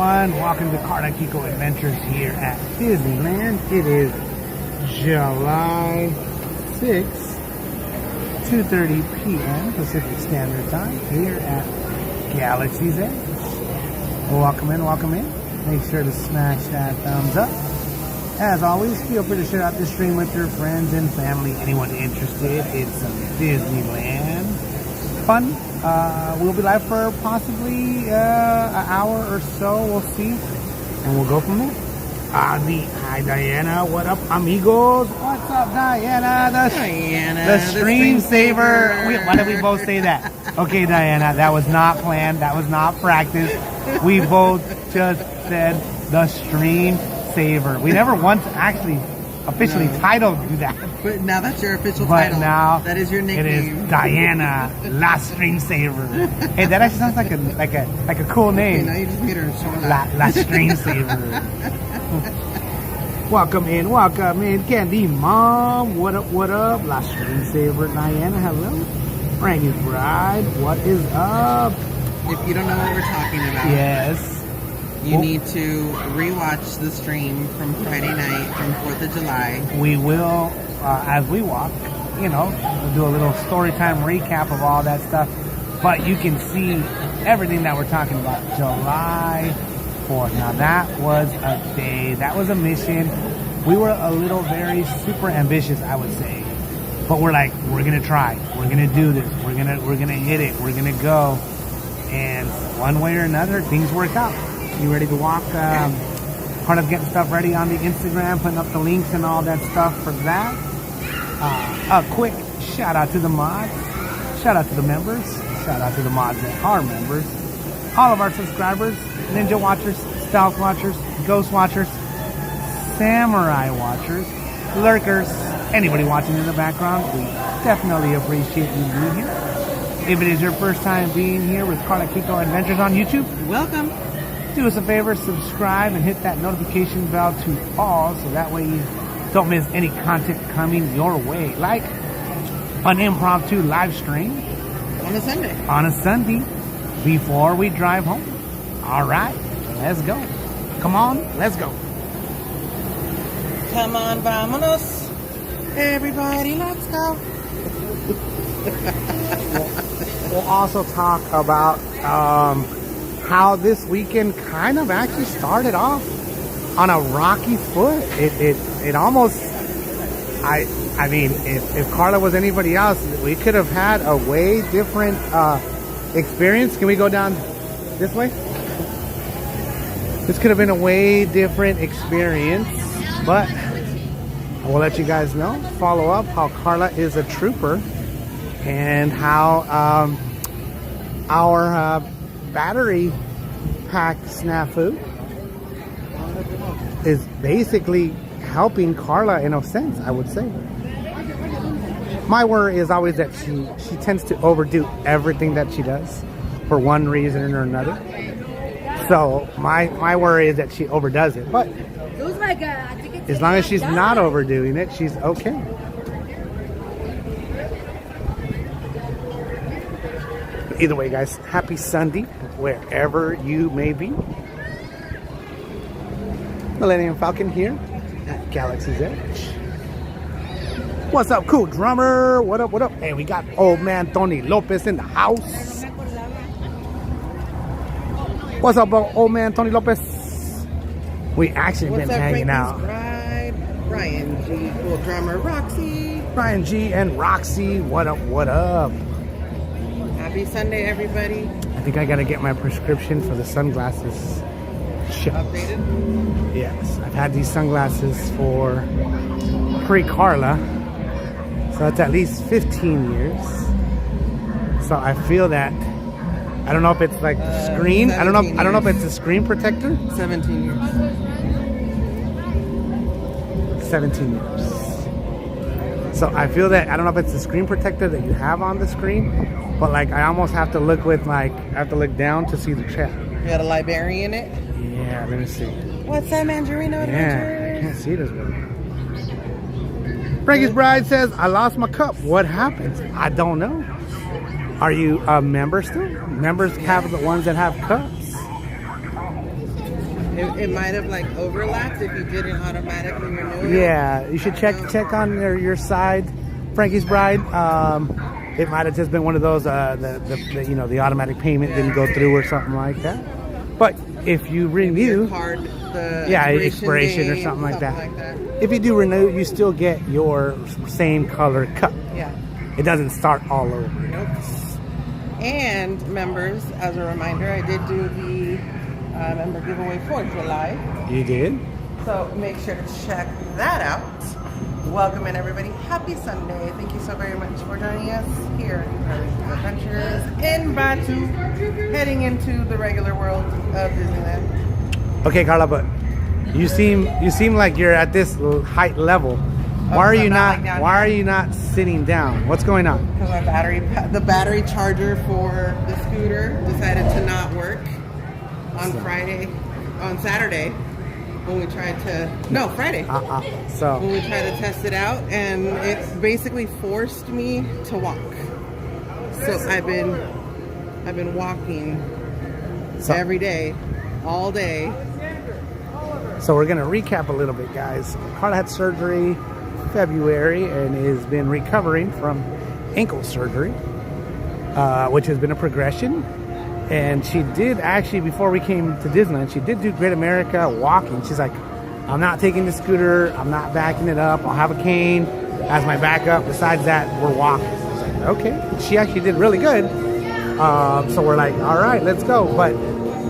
everyone. Welcome to Karla Kiko Adventures here at Disneyland. It is July 6th, 2:30 p.m. Pacific Standard Time here at Galaxy's Edge. Welcome in, welcome in. Make sure to smash that thumbs up. As always, feel free to share out this stream with your friends and family, anyone interested in some Disneyland fun. We'll be live for possibly an hour or so. We'll see, and we'll go from there. Hi Diana, what up, amigos? What's up, Diana? The stream saver. Why did we both say that? Okay, Diana, that was not planned. That was not practiced. We both just said the stream saver. We never once actually officially titled that. But now that's your official But title. now that is your nickname. It is Diana, La Stream Saver. Hey, that actually sounds like a cool name. Okay, now you just made her so La Stream Saver. Welcome in, Candy Mom. What up, La Stream Saver. Diana, hello. Frankie's Bride, what is up? If you don't know what we're talking about, yes. You need to rewatch the stream from Friday night from 4th of July. We will, as we walk, we'll do a little story time recap of all that stuff. But you can see everything that we're talking about. July 4th. Now that was a day, that was a mission. We were a little very super ambitious, I would say. But we're like, we're going to try. We're going to do this. We're going to hit it. We're going to go. And one way or another, things work out. You ready to walk? Part of getting stuff ready on the Instagram, putting up the links and all that stuff for that. A quick shout out to the mods, shout out to the members, shout out to the mods that are members, all of our subscribers, Ninja Watchers, Stealth Watchers, Ghost Watchers, Samurai Watchers, Lurkers, anybody watching in the background. We definitely appreciate you being here. If it is your first time being here with Karla Kiko Adventures on YouTube, welcome. Do us a favor, subscribe and hit that notification bell to all so that way you don't miss any content coming your way. Like an impromptu live stream on a Sunday before we drive home. All right, let's go. Come on, let's go. Come on, vámonos. Everybody, let's go. We'll also talk about how this weekend kind of actually started off on a rocky foot. It almost, I mean, if Karla was anybody else, we could have had a way different experience. Can we go down this way? This could have been a way different experience, but I will let you guys know, follow up how Karla is a trooper and how our battery pack snafu is basically helping Karla in a sense, I would say. My worry is always that she tends to overdo everything that she does for one reason or another. So my worry is that she overdoes it. But as long as she's not overdoing it, she's okay. Either way, guys, happy Sunday, wherever you may be. Millennium Falcon here at Galaxy's Edge. What's up, cool drummer? What up, what up? Hey, we got old man Tony Lopez in the house. What's up, old man Tony Lopez? We actually been hanging out. Bride, Brian G, cool drummer Roxy. Brian G and Roxy, what up, what up? Happy Sunday, everybody. I think I gotta get my prescription for the sunglasses checked. Updated? Yes, I've had these sunglasses for pre-Karla, so that's at least 15 years. So I feel that, I don't know if it's like the screen. I don't know if it's a screen protector. 17 years. 17 years. So I feel that, I don't know if it's the screen protector that you have on the screen, but like I almost have to look down to see the chat. You got a library in it? Yeah, let me see. What's that, Mandarino Adventures? Yeah, I can't see this one. Frankie's Bride says, I lost my cup. What happened? I don't know. Are you a member still? Members have the ones that have cups. It might have like overlapped if you didn't automatically renew it. Yeah, you should check on your side, Frankie's Bride. It might have just been one of those the you know, the automatic payment didn't go through or something like that. But if you renew, Card, the expiration or something like that. If you do renew, you still get your same color cup. Yeah. It doesn't start all over. Nope. And members, as a reminder, I did do the member giveaway for July. You did? So make sure to check that out. Welcome in, everybody. Happy Sunday. Thank you so very much for joining us here at Karla Kiko Adventures in Batu, heading into the regular world of Disneyland. Okay, Karla, but you seem like you're at this height level. Why are you not sitting down? What's going on? Because the battery charger for the scooter decided to not work on Saturday when we tried to Friday. So when we tried to test it out, and it basically forced me to walk. So I've been walking every day, all day. So we're gonna recap a little bit, guys. Karla had surgery February and has been recovering from ankle surgery, which has been a progression. And she did actually, before we came to Disneyland, she did do Great America walking. She's like, I'm not taking the scooter, I'm not backing it up, I'll have a cane as my backup. Besides that, we're walking. I was like, okay. She actually did really good. So we're like, all right, let's go. But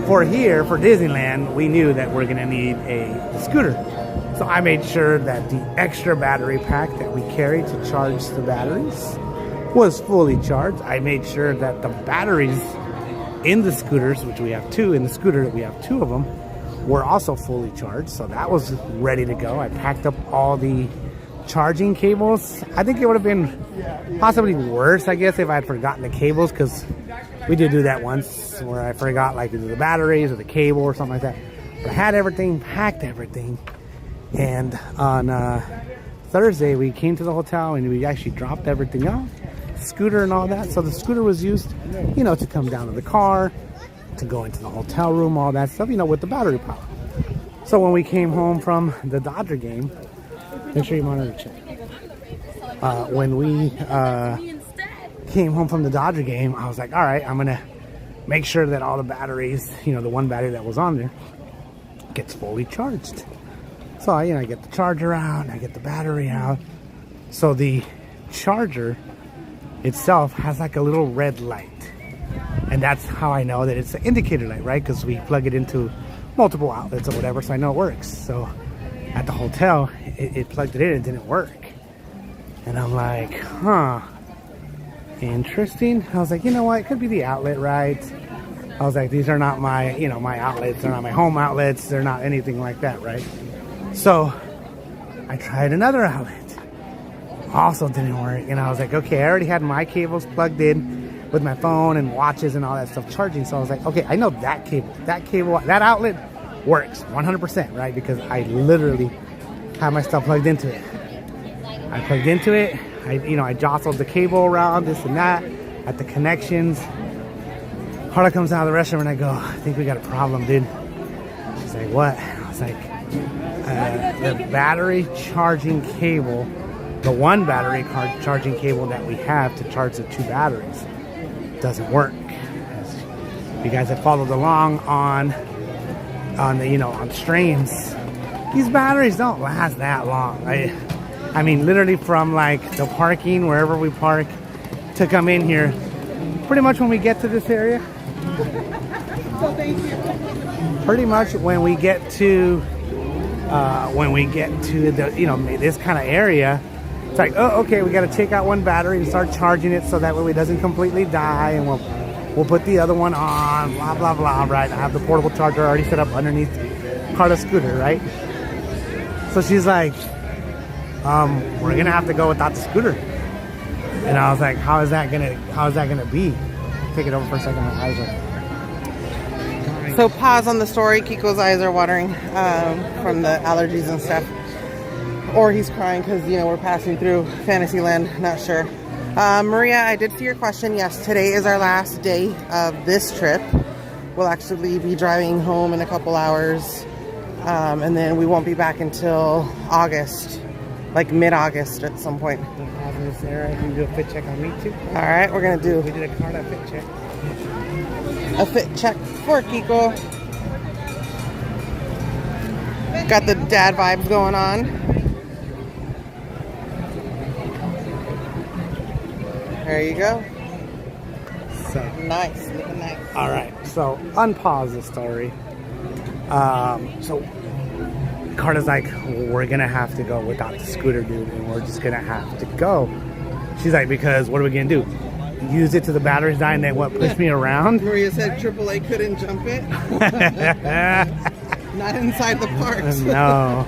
for Disneyland, we knew that we're gonna need a scooter. So I made sure that the extra battery pack that we carried to charge the batteries was fully charged. I made sure that the batteries in the scooters, which we have two in the scooter, we have two of them, were also fully charged. So that was ready to go. I packed up all the charging cables. I think it would have been possibly worse, I guess, if I had forgotten the cables, because we did do that once where I forgot like either the batteries or the cable or something like that. But I had everything, packed everything. And on Thursday, we came to the hotel and we actually dropped everything off, scooter and all that. So the scooter was used, you know, to come down to the car, to go into the hotel room, all that stuff, you know, with the battery power. So when we came home from the Dodger game, make sure you monitor check. When we came home from the Dodger game, I was like, all right, I'm going to make sure that all the batteries, you know, the one battery that was on there gets fully charged. So, you know, I get the charger out, I get the battery out. So the charger itself has like a little red light. And that's how I know that it's an indicator light, right? Because we plug it into multiple outlets or whatever, so I know it works. So at the hotel, it plugged it in, it didn't work. And I'm like, huh, interesting. I was like, you know what, it could be the outlet, right? I was like, these are not my, you know, my outlets. They're not my home outlets. They're not anything like that, right? So I tried another outlet. Also didn't work. And I was like, okay, I already had my cables plugged in with my phone and watches and all that stuff charging. So I was like, okay, I know that cable, that outlet works 100%, right? Because I literally have my stuff plugged into it. I plugged into it. I jostled the cable around, this and that, at the connections. Karla comes out of the restroom and I go, I think we got a problem, dude. She's like, what? I was like, the battery charging cable, the one battery charging cable that we have to charge the two batteries doesn't work. As you guys have followed along on the, you know, on streams, these batteries don't last that long. I mean, literally from like the parking, wherever we park, to come in here, pretty much when we get to this area, pretty much when we get to the, you know, this kind of area, it's like, oh, okay, we got to take out one battery and start charging it so that way it doesn't completely die, and we'll put the other one on, blah blah blah, right? I have the portable charger already set up underneath Karla's scooter, right? So she's like, we're gonna have to go without the scooter. And I was like, how is that gonna be? Take it over for a second, my eyes are... So pause on the story. Kiko's eyes are watering from the allergies and stuff. Or he's crying because, you know, we're passing through Fantasyland. Not sure. Maria, I did see your question. Yes, today is our last day of this trip. We'll actually be driving home in a couple hours And then we won't be back until August, like mid-August at some point. Sarah, can you do a fit check on me too? All right, we're gonna do. We did a Karla fit check. A fit check for Kiko. Got the dad vibes going on. There you go. So Nice, looking nice. all right, so unpause the story. So Karla's like, we're gonna have to go without the scooter, dude, and we're just gonna have to go. She's like, because what are we gonna do? Use it to the batteries die and then what, push me around? Maria said AAA couldn't jump it. Not inside the parks. No.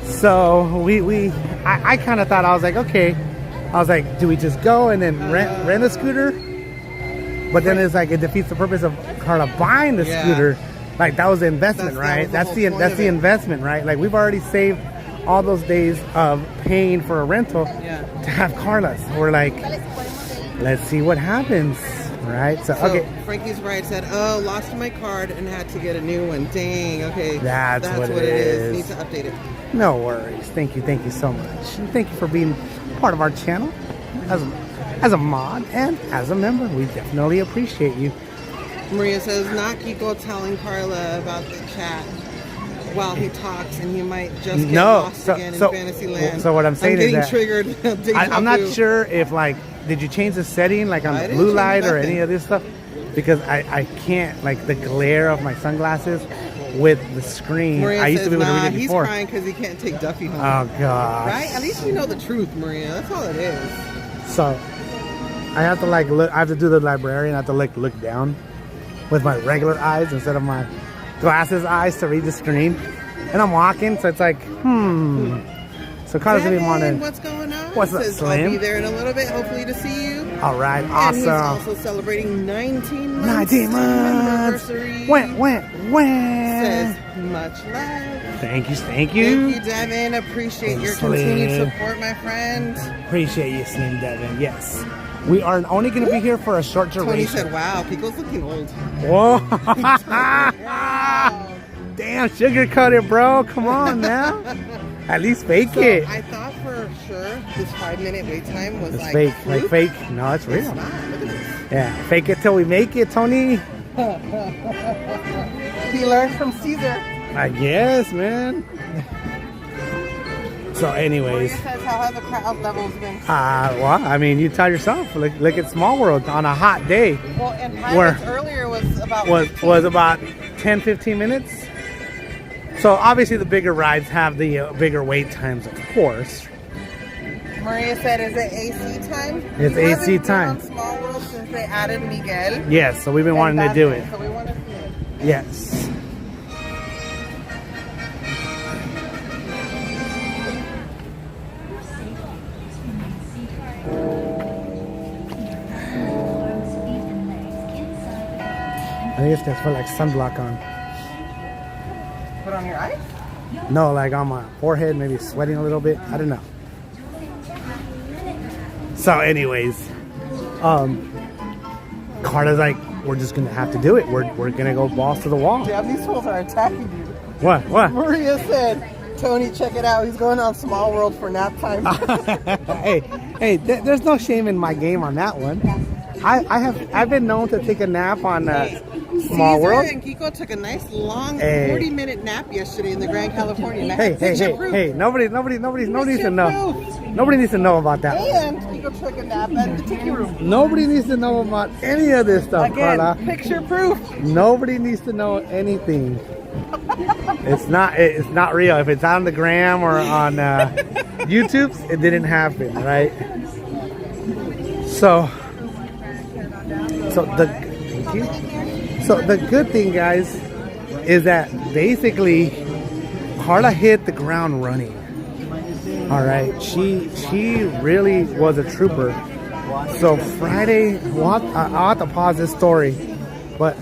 So I kind of thought, I was like, okay. I was like, do we just go and then rent a scooter? But then it's like, it defeats the purpose of Karla buying the scooter. Like, that was the investment, right? That's the investment, right? Like, we've already saved all those days of paying for a rental to have Karla's. We're like, let's see what happens, right? So okay. Frankie's right, said, oh, lost my card and had to get a new one. Dang, okay. That's what it is. Need to update it. No worries. Thank you so much. And thank you for being part of our channel as a mod and as a member. We definitely appreciate you. Maria says, not Kiko telling Karla about the chat while he talks, and he might just get lost again in Fantasyland. So what I'm saying is that triggered. I'm not sure if, like, did you change the setting, like on the blue light or any of this stuff? Because I can't, like, the glare of my sunglasses with the screen. Maria I used to be able to read it before. He's crying because he can't take Duffy home. Oh gosh. Right? At least we know the truth, Maria. That's all it is. So I have to look. I have to do the librarian. I have to look down with my regular eyes instead of my glasses eyes to read the screen. And I'm walking, so it's like, So Karla's gonna be wanting. What's going on? What's up, Slim? I'll be there in a little bit, hopefully to see you. All right, And awesome. he's also celebrating 19 months. 19 months. Anniversary. When? Says much love. Thank you. Thank you, Devin. Appreciate your continued support, my friend. Appreciate you, Slim Devin. Yes. We are only going to be here for a short duration. Tony said, wow, Kiko's looking old. Whoa. Damn, sugarcoat it, bro. Come on now. At least fake it. I thought for sure this 5-minute wait time was like fake. fluke. Like fake. No, it's real. It's not. Look at this. Yeah, fake it till we make it, Tony. He learned from Caesar. I guess, man. So anyways. Maria says, how have the crowd levels been? Well, I mean, you tell yourself. Look at Small World on a hot day. Well, and Pirates earlier was about was about 10-15 minutes. So obviously the bigger rides have the bigger wait times, of course. Maria said, is it AC time? It's AC time. On Small World since they added Miguel. Yes, so we've been wanting to do it. So we want to see it. Yes. I think it's gonna put like sunblock on. Put on your eyes? No, like on my forehead, maybe sweating a little bit. I don't know. So anyways, Karla's like, we're just gonna have to do it. We're gonna go balls to the wall. Damn, these fools are attacking you. What? Maria said, Tony, check it out. He's going on Small World for nap time. hey, there's no shame in my game on that one. I've been known to take a nap on Small Caesar World. and Kiko took a nice long 40-minute nap yesterday in the Grand California. Hey, nobody needs to know. Nobody needs to know about that. And Kiko took a nap at the tiki room. Nobody needs to know about any of this stuff, Again, Karla. picture proof. Nobody needs to know anything. It's not real. If it's on the gram or on YouTube, it didn't happen, right? So the good thing, guys, is that basically Karla hit the ground running. All right, she really was a trooper. So Friday, I'll have to pause this story, but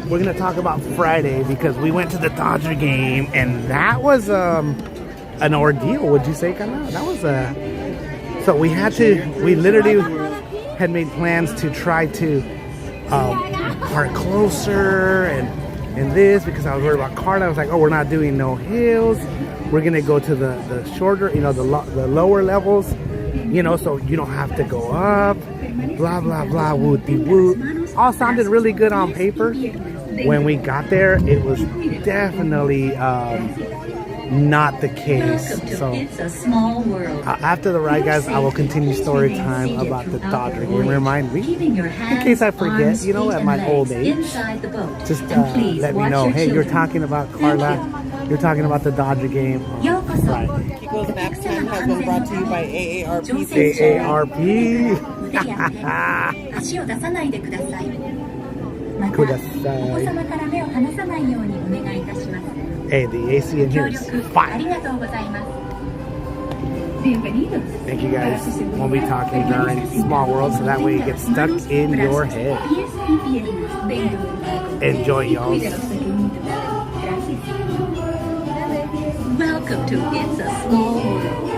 we're gonna talk about Friday because we went to the Dodger game and that was an ordeal. Would you say, Karla? That was so we literally had made plans to try to park closer and and this because I was worried about Karla. I was like, oh, we're not doing no hills. We're gonna go to the shorter, you know, the lower levels, you know, so you don't have to go up. Blah blah blah, wooty woo. All sounded really good on paper. When we got there, it was definitely not the case. So after the ride, guys, I will continue story time about the Dodger game. Remind me, in case I forget, you know, at my old age, just let me know. Hey, you're talking about Karla. You're talking about the Dodger game on Friday. Kiko's Nap Time has been brought to you by AARP. AARP. Hey, the AC in here is fire. Thank you guys. We'll be talking during Small World, so that way it gets stuck in your head. Enjoy, y'all. Welcome to It's a Small World.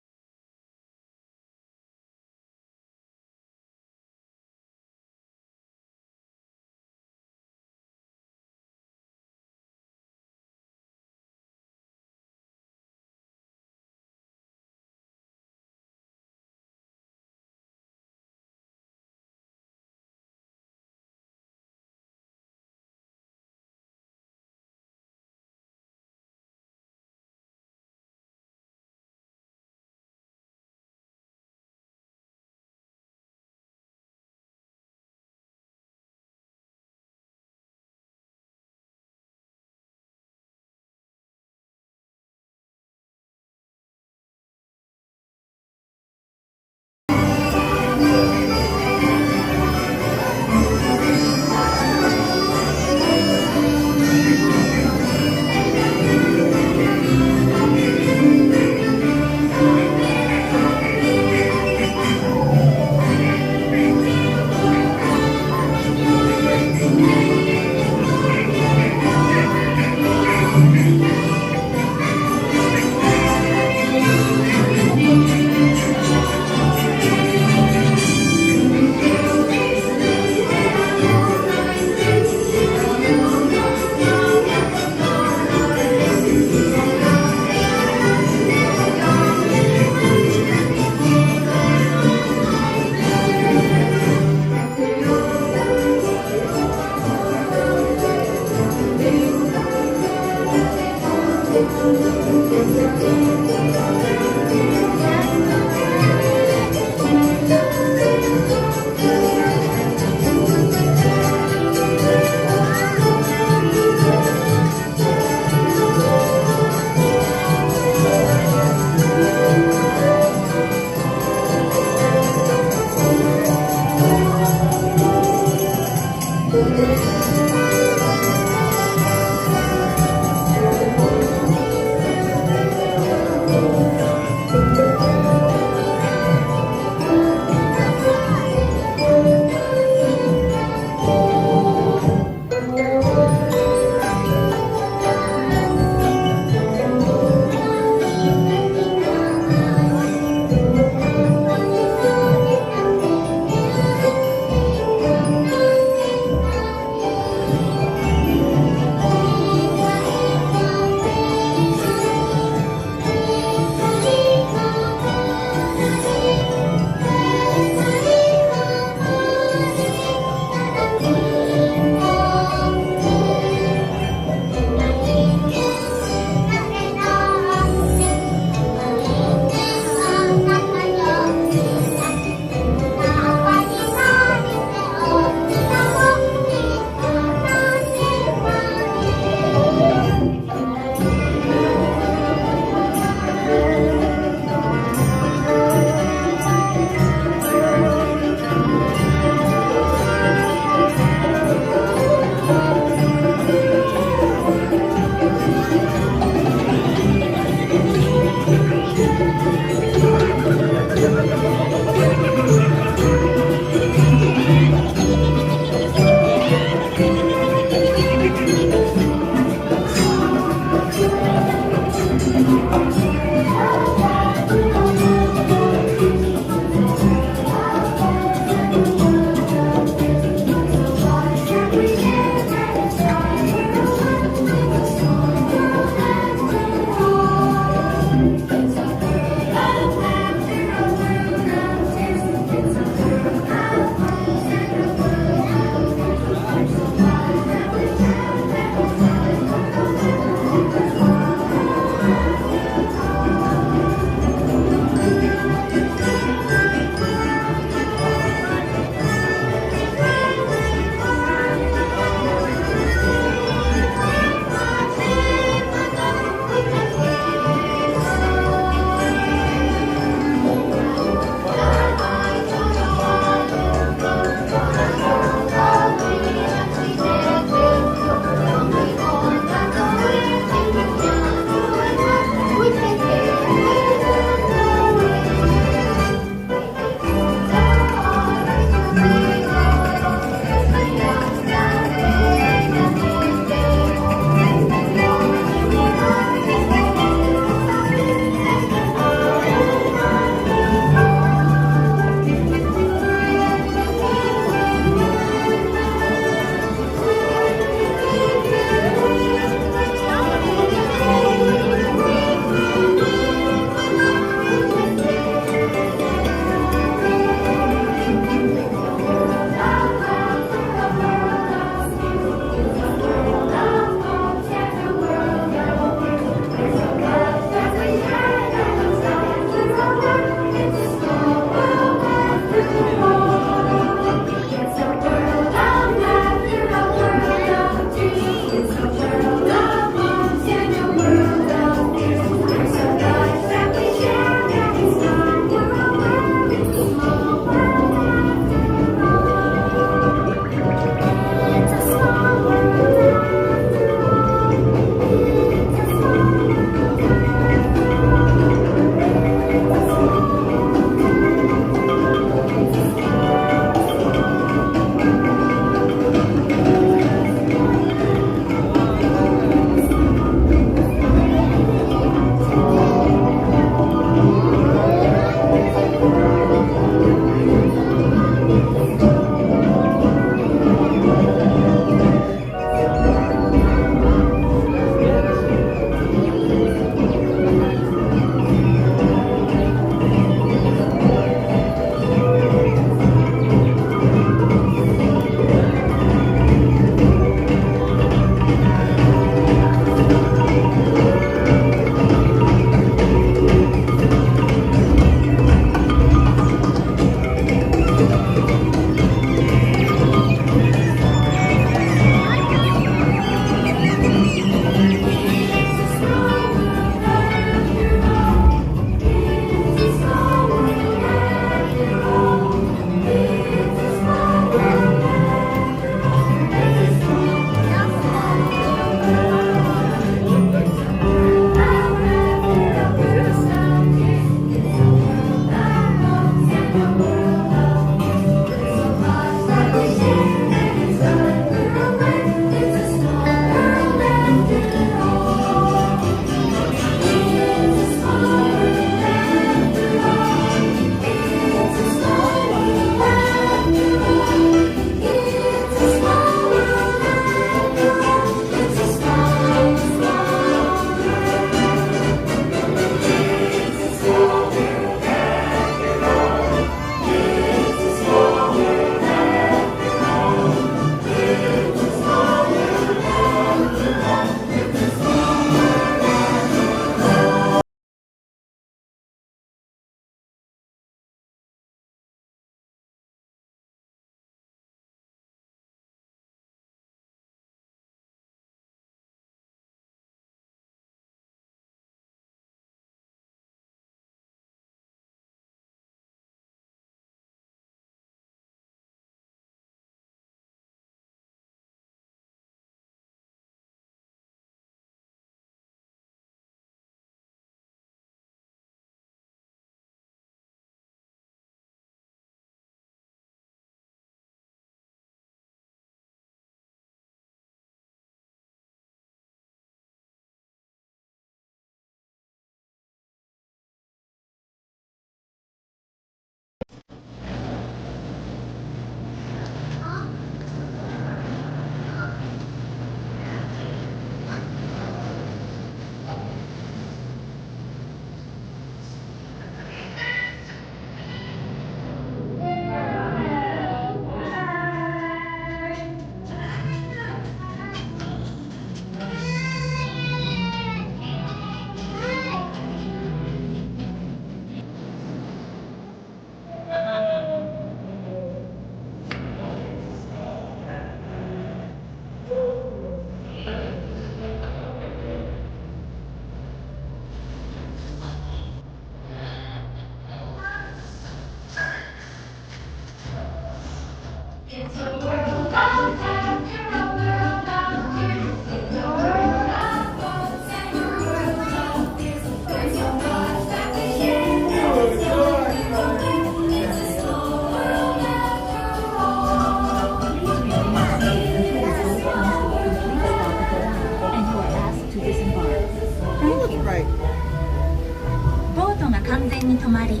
完全に止まり、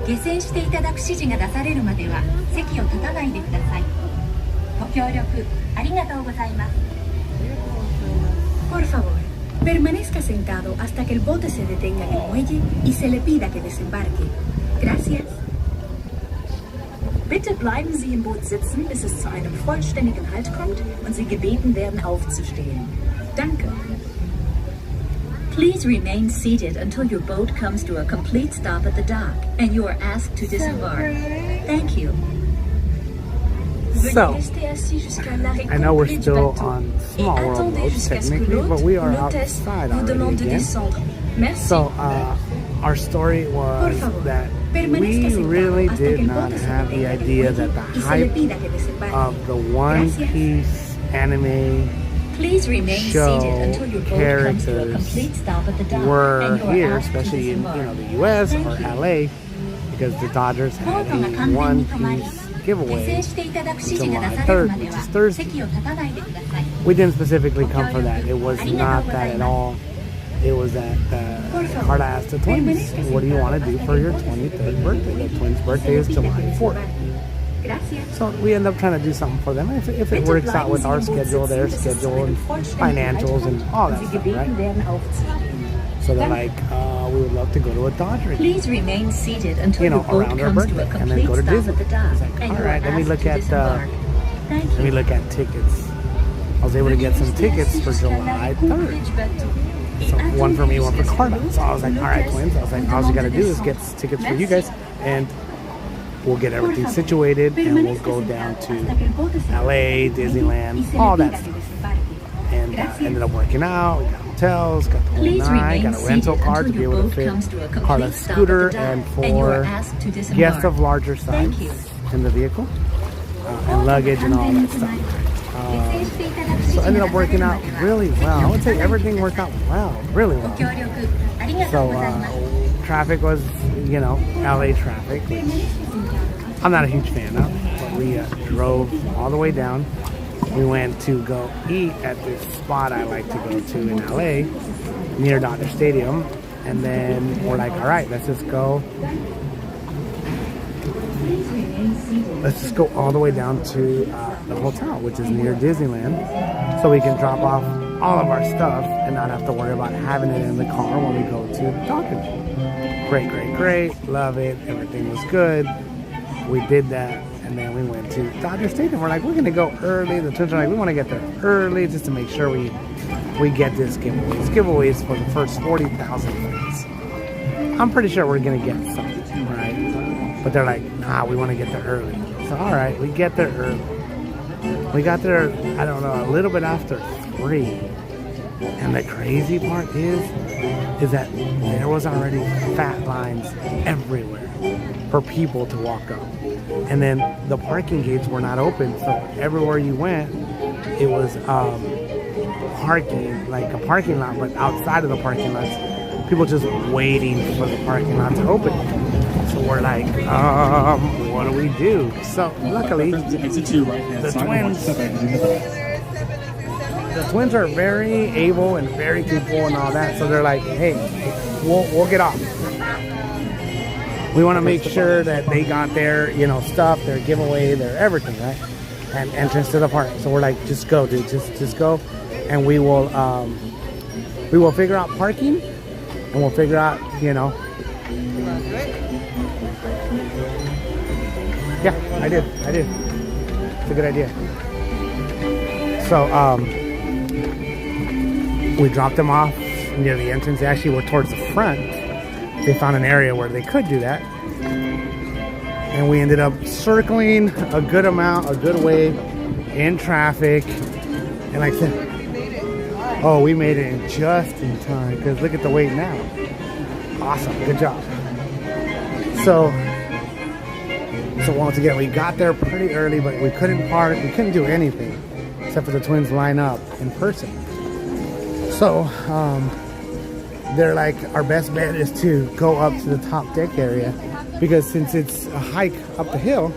下船していただく指示が出されるまでは席を立たないでください。ご協力ありがとうございます。Por favor, permanezca sentado hasta que el bote se detenga en el muelle y se le pida que desembarque. Gracias. Bitte bleiben Sie im Boot sitzen, bis es zu einem vollständigen Halt kommt und Sie gebeten werden, aufzustehen. Danke. Please remain seated until your boat comes to a complete stop at the dock and you are asked to disembark. Thank you. So, I know we're still on Small World mode technically, but we are outside already again. So, our story was that we really did not have the idea that the hype of the One Piece anime show characters were here, especially in the U.S. or L.A., because the Dodgers had the One Piece giveaway July 3rd, which is Thursday. We didn't specifically come for that. It was not that at all. It was that Karla asked the twins, what do you want to do for your 23rd birthday? The twins' birthday is July 4th. So we end up trying to do something for them if it works out with our schedule, their schedule, and financials and all that stuff, right? So they're like, we would love to go to a Dodger game. Please remain seated until around our birthday, and then go to Disney. It's like, all right, let me look at tickets. I was able to get some tickets for July 3rd. So one for me, one for Karla. So I was like, all right, twins. I was like, all you got to do is get tickets for you guys, and we'll get everything situated, and we'll go down to LA, Disneyland, all that stuff. And ended up working out. We got hotels, got the whole nine, got a rental car to be able to fit Karla's scooter, and for guests of larger size in the vehicle, and luggage and all that stuff. So ended up working out really well. I would say everything worked out well, really well. So traffic was, LA traffic, which I'm not a huge fan of, but we drove all the way down. We went to go eat at this spot I like to go to in LA, near Dodger Stadium, and then we're like, all right, let's just go all the way down to the hotel, which is near Disneyland, so we can drop off all of our stuff and not have to worry about having it in the car when we go to the Dodger. Great, love it, everything was good. We did that, and then we went to Dodger Stadium. We're like, we're gonna go early. The twins are like, we want to get there early just to make sure we get this giveaway. This giveaway is for the first 40,000 fans. I'm pretty sure we're gonna get something, right? But they're like, nah, we want to get there early. So all right, we get there early. We got there, I don't know, a little bit after 3. And the crazy part is that there was already fat lines everywhere for people to walk up. And then the parking gates were not open, so everywhere you went, it was parking, like a parking lot, but outside of the parking lots, people just waiting for the parking lot to open. So we're like, what do we do? So luckily, the twins are very able and very capable and all that. So they're like, hey, we'll get off. We want to make sure that they got their, stuff, their giveaway, their everything, right? And entrance to the park. So we're like, just go, dude, just go, and we will figure out parking, and we'll figure out, Yeah, I did. It's a good idea. So we dropped them off near the entrance. They actually were towards the front. They found an area where they could do that, and we ended up circling a good way in traffic. And like I said, we made it in just in time, because look at the wait now. Awesome, good job. So once again, we got there pretty early, but we couldn't park, we couldn't do anything except for the twins line up in person. So they're like, our best bet is to go up to the top deck area, because since it's a hike up the hill,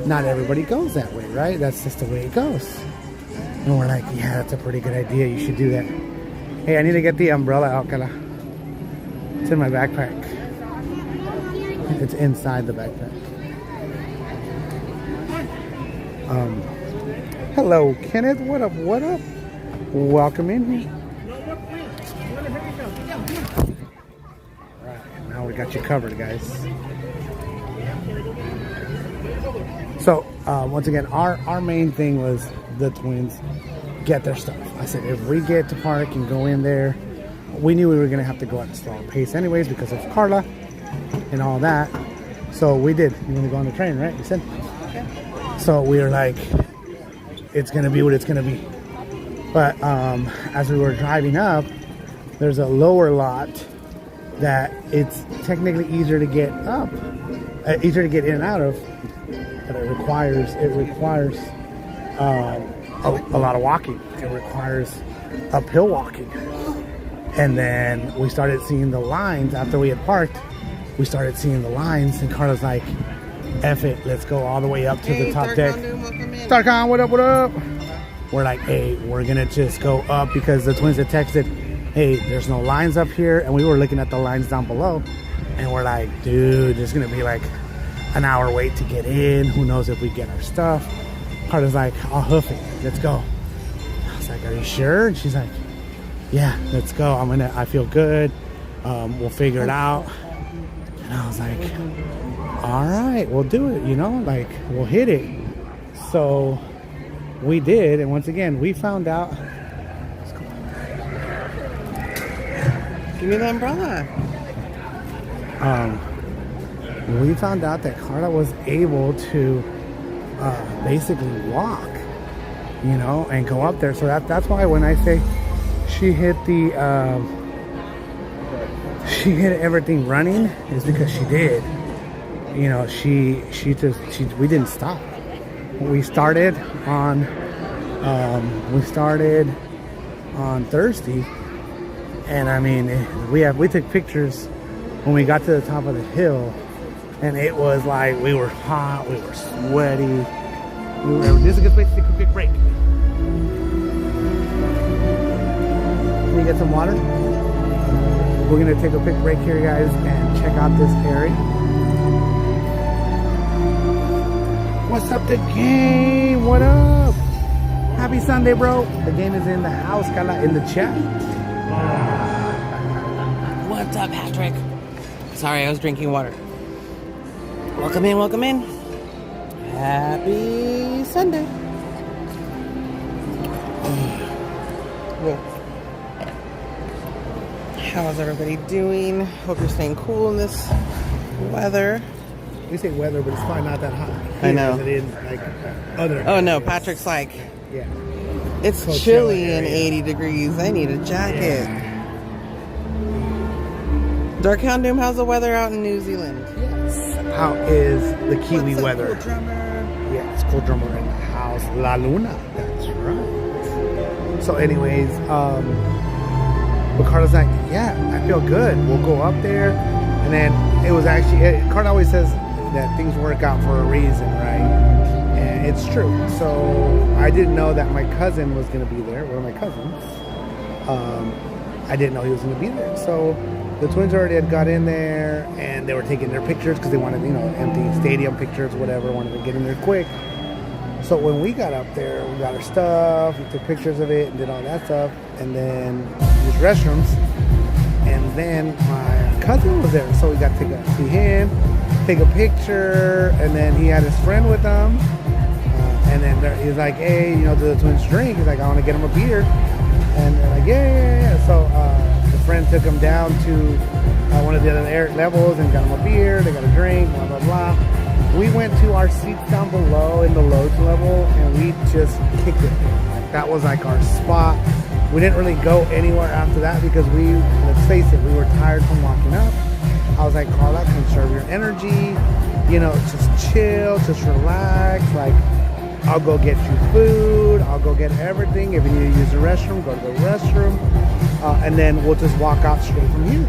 not everybody goes that way, right? That's just the way it goes. And we're like, yeah, that's a pretty good idea, you should do that. Hey, I need to get the umbrella out, Karla. It's in my backpack. It's inside the backpack. Hello, Kenneth. What up? What up? Welcome in here. All right, now we got you covered, guys. So once again, our main thing was the twins get their stuff. I said if we get to park and go in there, we knew we were gonna have to go at a slower pace anyways because of Karla and all that. So we did. You want to go on the train, right? You said. Okay. So we were like, it's gonna be what it's gonna be. But as we were driving up, there's a lower lot that it's technically easier to get up, easier to get in and out of, but it requires a lot of walking. It requires uphill walking. And then we started seeing the lines after we had parked. We started seeing the lines, and Karla's like, F it, let's go all the way up to the top deck. Starcon, what up, what up? We're like, hey, we're gonna just go up because the twins had texted, hey, there's no lines up here. And we were looking at the lines down below, and we're like, dude, there's gonna be like an hour wait to get in. Who knows if we get our stuff? Karla's like, I'll hoof it, let's go. I was like, are you sure? And she's like, yeah, let's go. I feel good. We'll figure it out. And I was like, all right, we'll do it, you know, like we'll hit it. So we did, and once again, we found out. Give me the umbrella. We found out that Karla was able to basically walk, you know, and go up there. So that's why when I say she hit everything running, is because she did. You know, we didn't stop. We started on Thursday, and I mean, we took pictures when we got to the top of the hill, and it was like we were hot, we were sweaty. This is a good place to take a quick break. Can we get some water? We're gonna take a quick break here, guys, and check out this area. What's up, the game? What up? Happy Sunday, bro. The game is in the house, Karla, in the chat. What's up, Patrick? Sorry, I was drinking water. Welcome in, welcome in. Happy Sunday. How's everybody doing? Hope you're staying cool in this weather. We say weather, but it's probably not that hot. I know. It is like other. Oh no, Patrick's like, yeah. it's Coachella chilly area. and 80 degrees. I need a jacket. Yeah. Dark Hound Doom, how's the weather out in New Zealand? Yes. How is the Kiwi What's up, weather? cool drummer? Yeah, it's cool drummer in the house. La Luna. That's right. So anyways, but Karla's like, yeah, I feel good. We'll go up there. And then it was actually, Karla always says that things work out for a reason, right? And it's true. So I didn't know that my cousin was going to be there. One of my cousins. I didn't know he was going to be there. So the twins already had got in there, and they were taking their pictures because they wanted, you know, empty stadium pictures, whatever, wanted to get in there quick. So when we got up there, we got our stuff, we took pictures of it and did all that stuff, and then used restrooms. And then my cousin was there, so we got to see him, take a picture, and then he had his friend with him. And then he's like, hey, you know, do the twins drink? He's like, I want to get him a beer. And they're like, yeah. So the friend took him down to one of the other levels and got him a beer. They got a drink, blah, blah, blah. We went to our seats down below in the loads level, and we just kicked it. Like, that was like our spot. We didn't really go anywhere after that because let's face it, we were tired from walking up. I was like, Karla, conserve your energy, you know, just chill, just relax. Like, I'll go get you food, I'll go get everything. If you need to use the restroom, go to the restroom, and then we'll just walk out straight from here.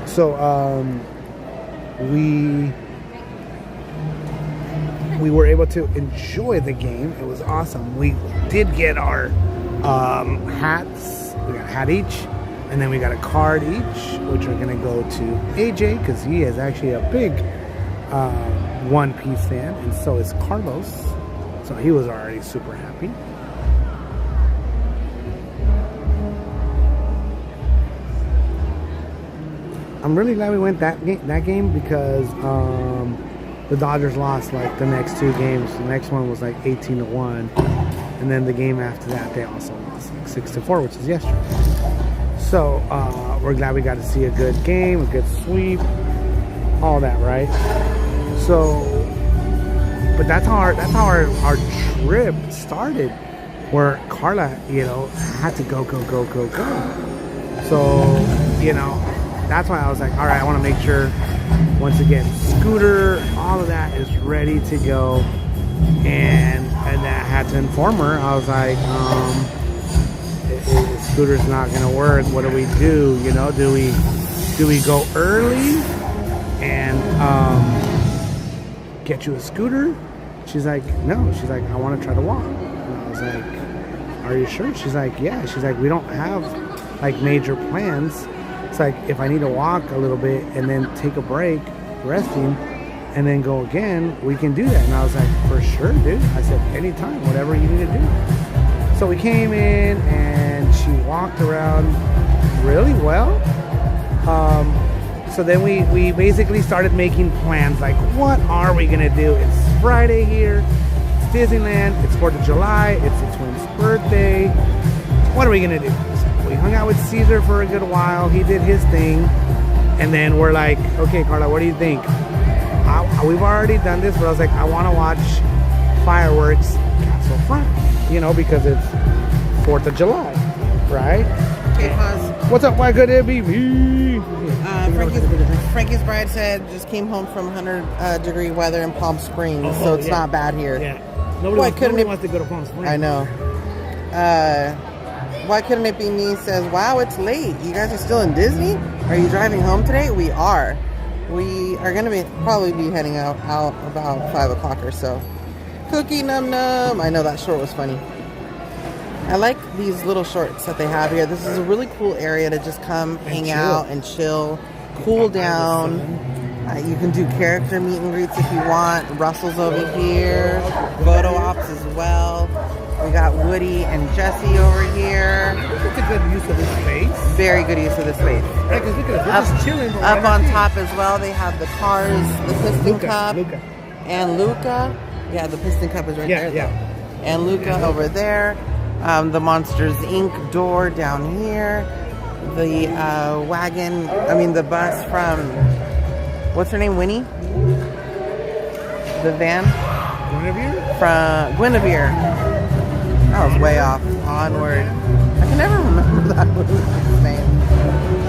So, we were able to enjoy the game. It was awesome. We did get our hats. We got a hat each, and then we got a card each, which are going to go to AJ because he is actually a big One Piece fan, and so is Carlos. So he was already super happy. I'm really glad we went that game because the Dodgers lost like the next 2 games. The next one was like 18-1, and then the game after that they also lost like 6-4, which is yesterday. So we're glad we got to see a good game, a good sweep, all that, right? So, but that's how our trip started, where Karla, had to go. So, that's why I was like, all right, I want to make sure, once again, scooter, all of that is ready to go. And I had to inform her. I was like, scooter's not going to work. What do we do? Do we go early and get you a scooter? She's like, no. She's like, I want to try to walk. And I was like, are you sure? She's like, yeah. She's like, we don't have like major plans. It's like, if I need to walk a little bit and then take a break, resting, and then go again, we can do that. And I was like, for sure, dude. I said, anytime, whatever you need to do. So we came in and she walked around really well. So then we basically started making plans, like, what are we gonna do? It's Friday here, it's Disneyland, it's 4th of July, it's the twins' birthday. What are we gonna do? We hung out with Caesar for a good while. He did his thing. And then we're like, okay, Karla, what do you think? We've already done this, but I was like, I want to watch fireworks Castle Front, because it's 4th of July, right? Okay, pause. What's up? Why could it be me? Frankie's bride said just came home from 100-degree weather in Palm Springs, so it's not bad here. Yeah. Nobody wants to go to Palm Springs. I know. Why couldn't it be me? Says, wow, it's late. You guys are still in Disney? Are you driving home today? We are. We are going to probably be heading out about 5 o'clock or so. Cookie Num Num. I know that short was funny. I like these little shorts that they have here. This is a really cool area to just come hang out and chill, cool down. You can do character meet and greets if you want. Russell's over here. Photo ops as well. We got Woody and Jesse over here. It's a good use of this space. Very good use of this space. Right, because look at us. We're just chilling. Up on top as well, they have the cars, the Piston Cup, and Luca. Yeah, the Piston Cup is right there. Yeah. And Luca over there. The Monsters Inc. door down here. The the bus from, what's her name, Winnie? The van? Guinevere? From Guinevere. That was way off. Onward. I can never remember that movie's name.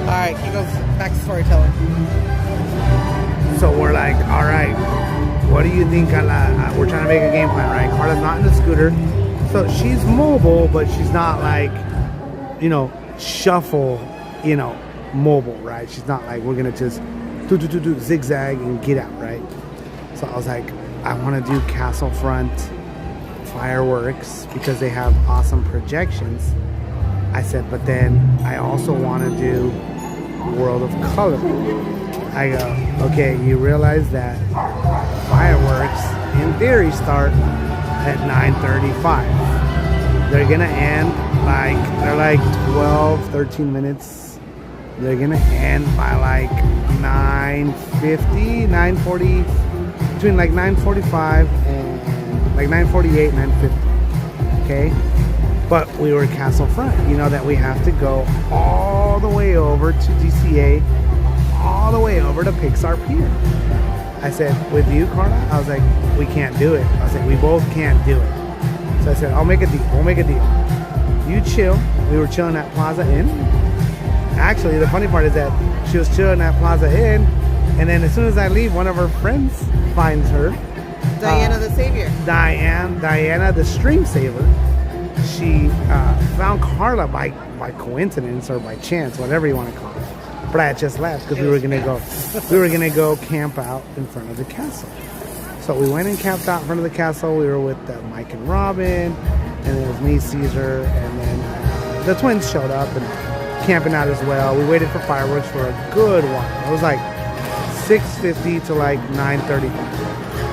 Alright, he goes back to storytelling. So we're like, alright, what do you think, Karla? We're trying to make a game plan, right? Karla's not in the scooter. So she's mobile, but she's not like, shuffle, mobile, right? She's not like, we're going to just do zigzag and get out, right? So I was like, I want to do Castle Front fireworks because they have awesome projections. I said, but then I also want to do World of Color. I go, okay, you realize that fireworks in theory start at 9:35. They're gonna end like 12, 13 minutes. They're gonna end by like 9:50, 9:40, between like 9:45 and like 9:48, 9:50. Okay, but we were Castle Front. You know that we have to go all the way over to DCA, all the way over to Pixar Pier. I said, with you, Karla? I was like, we can't do it. I was like, we both can't do it. So I said, I'll make a deal. We'll make a deal. You chill. We were chilling at Plaza Inn. Actually, the funny part is that she was chilling at Plaza Inn, and then as soon as I leave, one of her friends finds her. Diana the Savior. Diana the Stream Saver. She found Karla by coincidence or by chance, whatever you want to call it. But I had just left because we were gonna go camp out in front of the castle. So we went and camped out in front of the castle. We were with Mike and Robin, and it was me, Caesar, and then the twins showed up and camping out as well. We waited for fireworks for a good while. It was like 6:50 to like 9:30.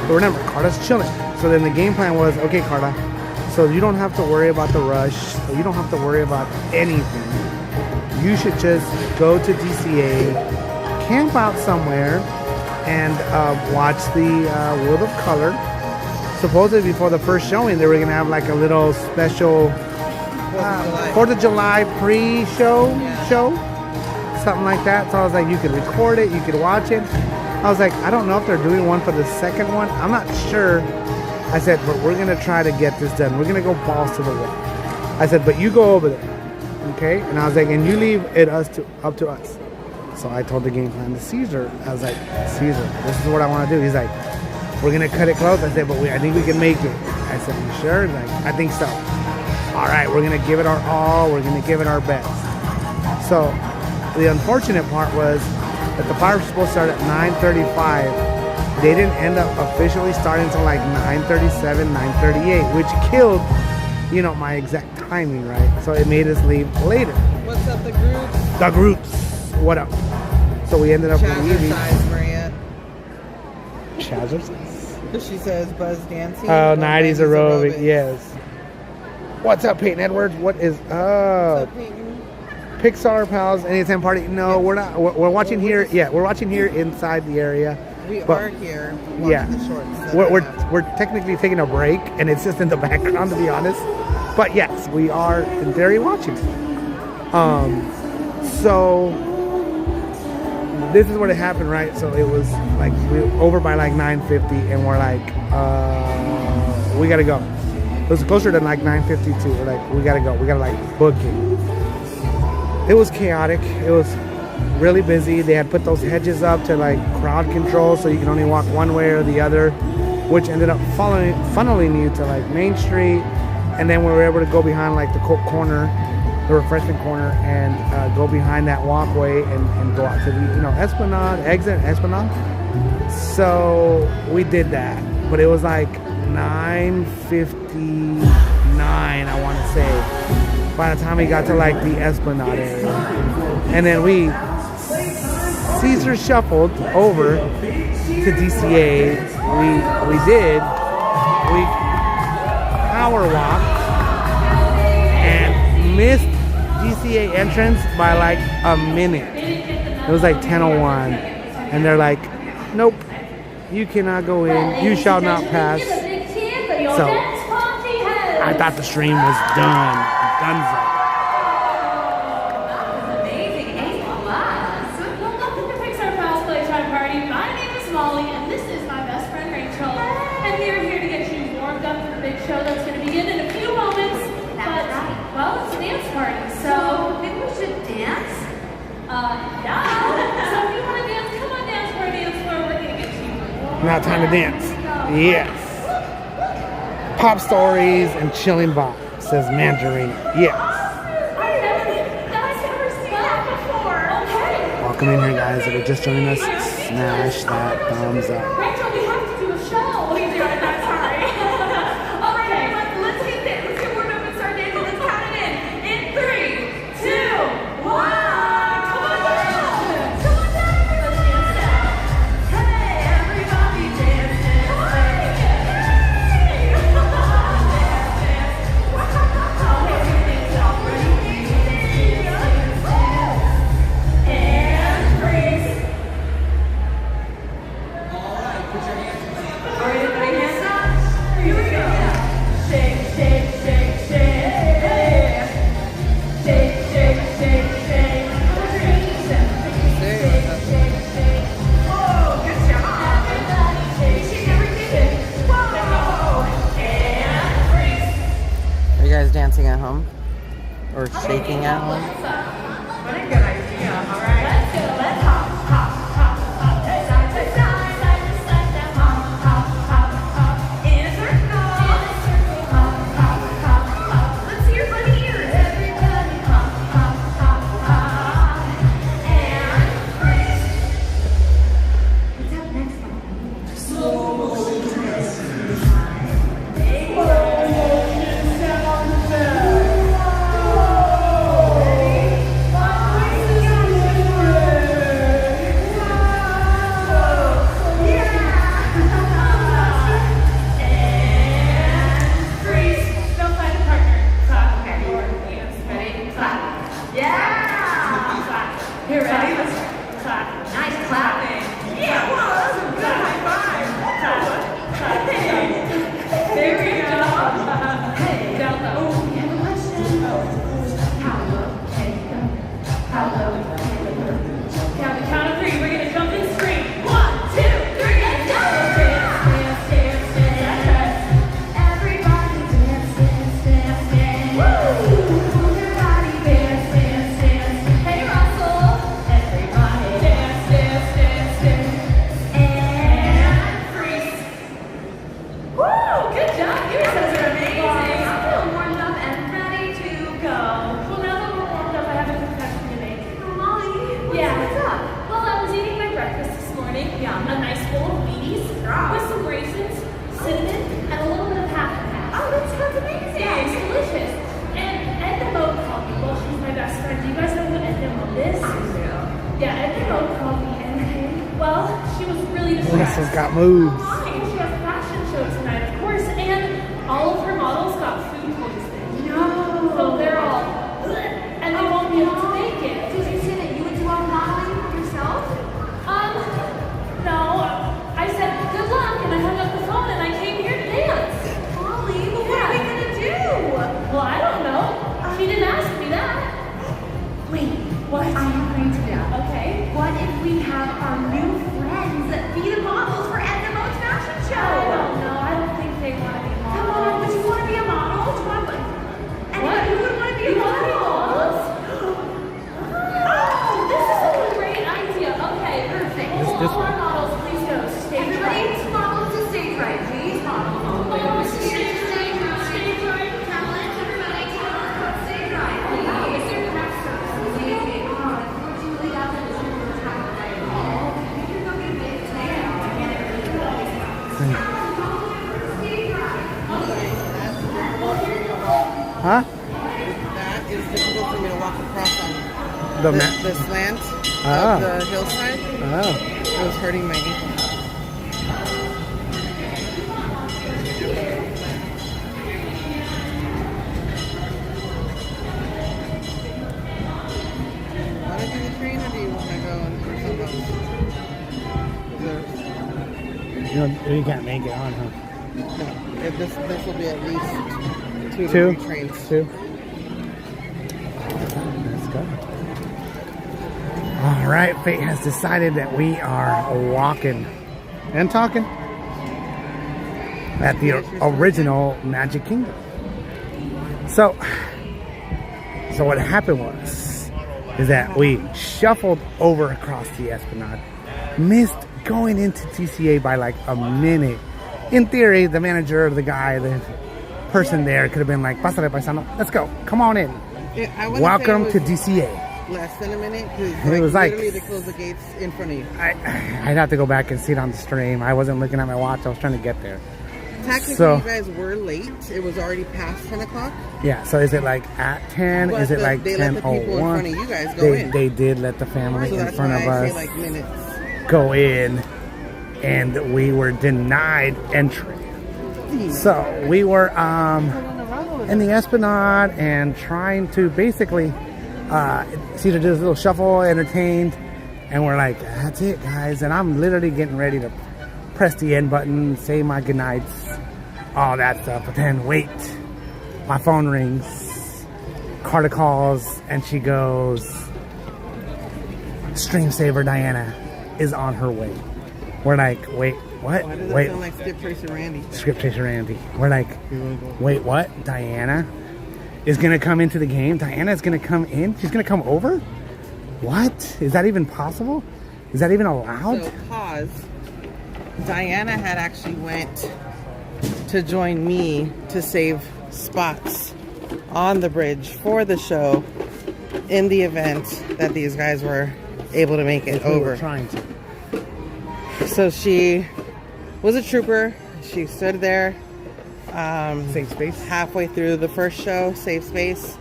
But remember, Carla's chilling. So then the game plan was, okay, Karla, so you don't have to worry about the rush. So you don't have to worry about anything. You should just go to DCA, camp out somewhere, and watch the World of Color. Supposedly before the first showing, they were going to have like a little special 4th of July pre-show show, something like that. So I was like, you could record it, you could watch it. I was like, I don't know if they're doing one for the second one. I'm not sure. I said, but we're going to try to get this done. We're going to go balls to the wall. I said, but you go over there, okay? And I was like, and you leave it up to us. So I told the game plan to Caesar. I was like, Caesar, this is what I want to do. He's like, we're going to cut it close. I said, but I think we can make it. I said, you sure? He's like, I think so. All right, we're going to give it our all. We're going to give it our best. So the unfortunate part was that the fireworks were supposed to start at 9:35. They didn't end up officially starting until like 9:37, 9:38, which killed, you know, my exact timing, right? So it made us leave later. What's up, the groups? The groups. What up? So we ended up leaving. Jazzercise, Maria. Jazzercise? She says buzz dancing. Oh, 90s aerobic, yes. What's up, Peyton Edwards? What is What's up, Peyton? Pixar Pals Anytime Party? No, we're not. We're watching here. Yeah, we're watching here inside the area. We are here watching the shorts. We're technically taking a break, and it's just in the background, to be honest. But yes, we are in theory watching it. So this is what it happened, right? So it was like we were over by like 9:50, and we're like, we gotta go. It was closer to like 9:52. We're like, we gotta go. We gotta like book it. It was chaotic. It was really busy. They had put those hedges up to like crowd control, so you can only walk one way or the other, which ended up funneling you to like Main Street, and then we were able to go behind like the Coke corner, the refreshment corner, and go behind that walkway and go out to the Esplanade, exit Esplanade. So we did that, but it was like 9:59, I want to say, by the time we got to like the Esplanade area. And then Caesar shuffled over to DCA. We power walked and missed DCA entrance by like a minute. It was like 10:01, and they're like, nope, you cannot go in, you shall not pass. So I thought the stream was done. Dunzo. Amazing. A+. So welcome to the Pixar Pals Playtime Party. My name is Molly, and this is my best friend Rachel. And we are here to get you warmed up for the big show that's going to begin in a few moments. That's right. Well, it's a dance party, so Maybe we should dance? yeah. So if you want to dance, come on down to our dance floor. We're going to get you warmed Now time to dance. Yes. Pop stories and chilling vibe, says Mandarin. Yes. I've never seen that before. Okay. Welcome in here, guys. If you're just joining us, smash that thumbs up. Rachel, we have to do a show. We do it. I'm sorry. Okay, let's get warmed up and start dancing. Let's count it in 3, 2, 1. Come on down. Come on down. Let's dance now. Hey, everybody dance. Come on. And freeze. All right, everybody, hands up. Here we go. Shake, shake, shake, shake. Shake, shake, shake, shake. Shake, shake, shake. Whoa, good job. Everybody shake everything. Whoa. And freeze. Are you guys dancing at home? Or shaking at home? What a good idea. All right. Let's go. Let's hop, hop, hop, hop. Side to side, side to side. Now hop, hop, hop, hop. In a circle. Hop, hop, hop, hop. Let's see your bunny ears. Everybody hop, hop, hop, hop. And freeze. What's up next? Crystal's got moves. She has a fashion show tonight, of course, and all of her models got food poisoning. No. So they're all, and they won't be able to make it. Did you say that you would do all modeling yourself? No. I said good luck, and I hung up the phone, and I came here to dance. Molly, but what are we gonna do? Well, I don't know. She didn't ask me that. Wait, What? I am going to do. Okay. What if we have our new friends be the models for Edna's fashion show? I don't know. I don't think they want to be Come on, models. but you want to be a model? Do you want to? And What? who would want to be a You wanna be model? models? Oh, this is a great idea. Okay. Perfect. This All our models, please go. Stage Everybody, right. models to stage right, please. Model. Stage right. Stage right. Talent, everybody, talent. Stage right, please. Amazing. Unfortunately, that's a different time right now. You can go get a big Huh? That is difficult for me to walk across on. The The slant Ah. of the hillside. Oh. It was hurting my ankle. Want to do the train or do you want to go and do something? You can't make it on, huh? No, this will be at least 2 to Two? 3 trains. Two. Let's go. All right, fate has decided that we are walking and talking at the original Magic Kingdom. So what happened is that we shuffled over across the Esplanade, missed going into TCA by like a minute. In theory, the manager, the guy, the person there could have been like, "Pásale, paisano, let's go, come on in. Yeah, I wouldn't Welcome say to it was DCA." less than a minute It because was like- literally they close the gates in front of you. I'd have to go back and see it on the stream. I wasn't looking at my watch. I was trying to get there. Technically, So- you guys were late. It was already past 10 o'clock. Yeah, so is it like at 10? But Is it like they let the people in 10:01? front of you guys go in. They did let the family So in that's front why of I us say like minutes. go in, and we were denied entry. So we were in the Esplanade and trying to basically see to do this little shuffle, entertained, and we're like, that's it, guys. And I'm literally getting ready to press the end button, say my goodnights, all that stuff. But then wait, my phone rings. Karla calls and she goes, Stream Saver Diana is on her way. We're like, wait, what? Why does it Wait, sound like Skip Tracer Randy? Script Chaser Andy. We're like, wait, what? Diana is gonna come into the game? Diana is gonna come in? She's gonna come over? What? Is that even possible? Is that even allowed? So pause. Diana had actually went to join me to save spots on the bridge for the show in the event that these guys were able to make it We were over. trying to. So she was a trooper. She stood there Safe space. halfway through the first show, Safe Space,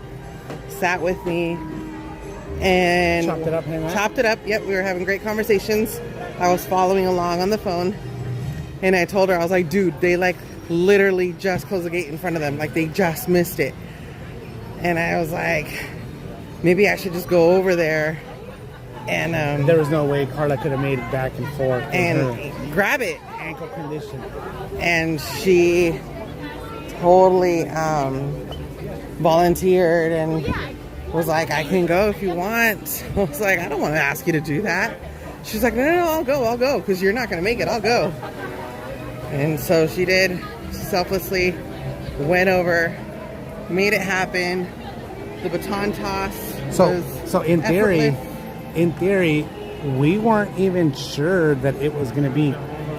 sat with me and Chopped it up, hang out? chopped it up. Yep, we were having great conversations. I was following along on the phone, and I told her, I was like, dude, they like literally just closed the gate in front of them, like they just missed it. And I was like, maybe I should just go over there and There was no way Karla could have made it back and forth. with her and grab it. ankle condition. And she totally volunteered and was like, I can go if you want. I was like, I don't want to ask you to do that. She's like, no, I'll go, because you're not going to make it, I'll go. And so she did. She selflessly went over, made it happen. The baton toss was So in effortless. theory, we weren't even sure that it was going to be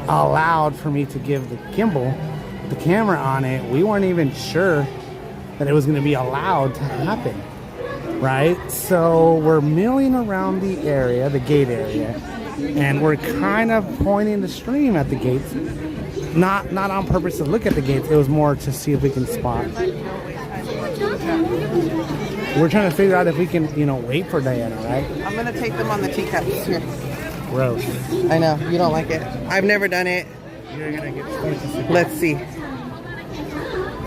allowed for me to give the gimbal, the camera on it. We weren't even sure that it was going to be allowed to happen, right? So we're milling around the area, the gate area, and we're kind of pointing the stream at the gates. Not on purpose to look at the gates. It was more to see if we can spot. We're trying to figure out if we can, wait for Diana, right? I'm going to take them on the teacups here. gross. I know, you don't like it. I've never done it. You're gonna get spicy. Let's see.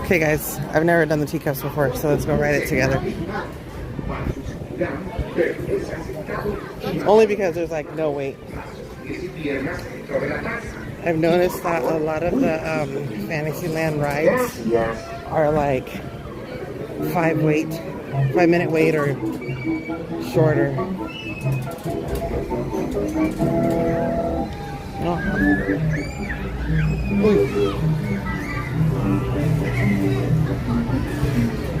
Okay, guys, I've never done the teacups before, so let's go write it together. Only because there's like no weight. I've noticed that a lot of the Fantasyland rides are like 5-minute wait or shorter.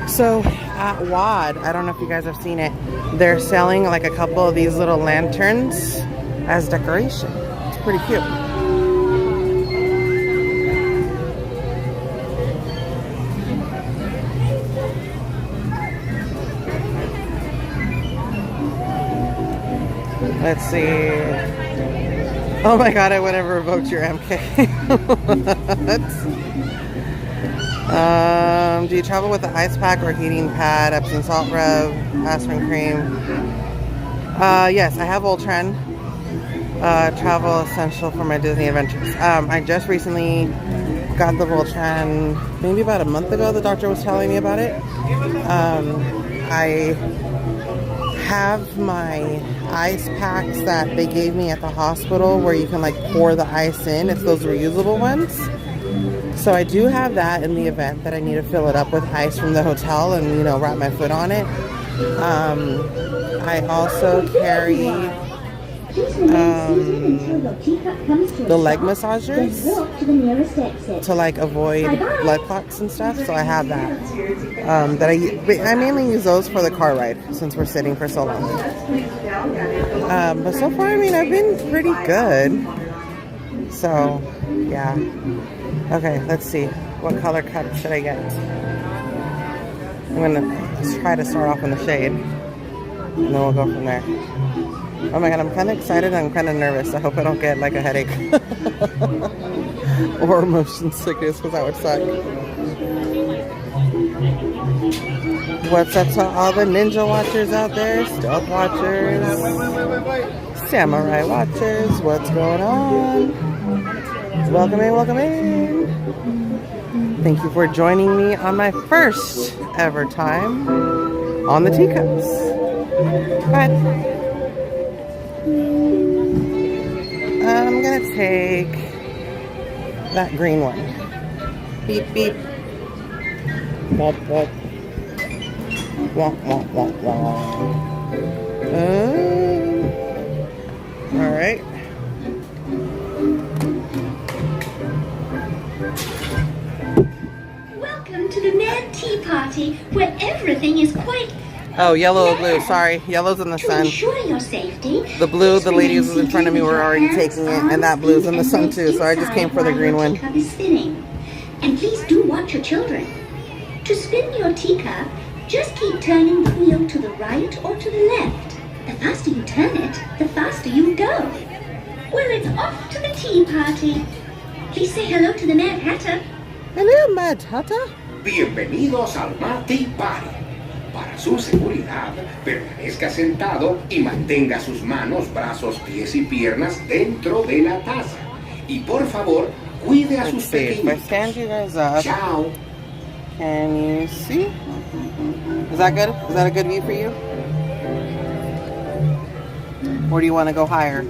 So at WAD, I don't know if you guys have seen it, they're selling like a couple of these little lanterns as decoration. It's pretty cute. Let's see. Oh my god, I would have revoked your MK. Do you travel with the ice pack or heating pad, Epsom salt rub, aspirin cream? Yes, I have Ultron. Travel essential for my Disney adventures. I just recently got the Voltron maybe about a month ago. The doctor was telling me about it. I have my ice packs that they gave me at the hospital where you can like pour the ice in. It's those reusable ones. So I do have that in the event that I need to fill it up with ice from the hotel and, you know, wrap my foot on it. I also carry the leg massagers to like avoid blood clots and stuff. So I have that. I mainly use those for the car ride since we're sitting for so long. But so far, I mean, I've been pretty good. So yeah. Okay, let's see. What color cup should I get? I'm gonna try to start off in the shade, and then we'll go from there. Oh my god, I'm kind of excited and I'm kind of nervous. I hope I don't get like a headache or motion sickness, because that would suck. What's up to all the ninja watchers out there? Stealth watchers, samurai watchers, what's going on? Welcome in, welcome in. Thank you for joining me on my first ever time on the teacups. But I'm gonna take that green one. Beep beep. Womp womp. Womp womp womp womp. All right. Welcome to the Mad Tea Party, where everything is quite... Oh, yellow or blue. Sorry, yellow's in the To sun. ensure your safety, The blue, the ladies please in front of me were already taking it, and that blue's in the sun too, so I just came for the green one. Teacup is spinning. And please do watch your children. To spin your teacup, just keep turning the wheel to the right or to the left. The faster you turn it, the faster you go. Well, it's off to the tea party. Please say hello to the Mad Hatter. Hello, Mad Hatter. Bienvenidos al Mad Tea Party. Para su seguridad, permanezca sentado y mantenga sus manos, brazos, pies y piernas dentro de la taza. Y por favor, cuide a Let's sus see, if I stand you pequeños. guys up, Chao. can you see? Is that good? Is that a good view for you? Or do you want to go higher?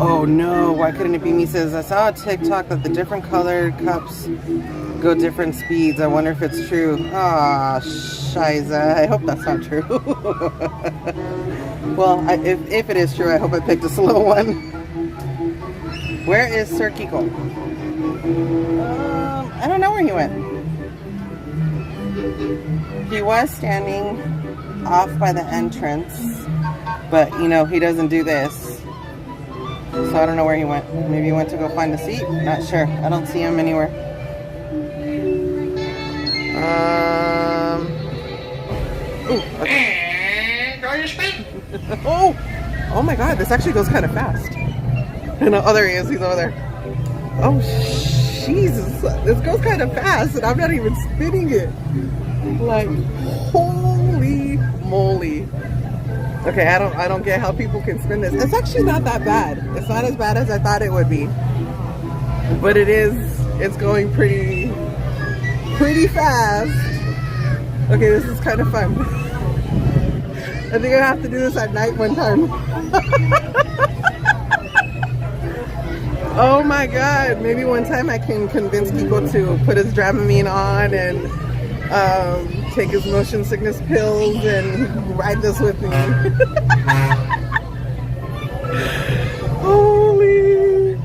Oh no, why couldn't it be me? Says, I saw a TikTok that the different colored cups go different speeds. I wonder if it's true. Ah, shiza. I hope that's not true. Well, if it is true, I hope I picked a slow one. Where is Sir Kiko? I don't know where he went. He was standing off by the entrance, but you know, he doesn't do this. So I don't know where he went. Maybe he went to go find a seat. Not sure. I don't see him anywhere. Ooh, okay. Oh my god, this actually goes kind of fast. No, oh, there he is. He's over there. Oh, Jesus. This goes kind of fast, and I'm not even spinning it. Like, holy moly. Okay, I don't get how people can spin this. It's actually not that bad. It's not as bad as I thought it would be. But it's going pretty fast. Okay, this is kind of fun. I think I have to do this at night one time. Oh my god, maybe one time I can convince Kiko to put his Dramamine on and take his motion sickness pills and ride this with me. Holy.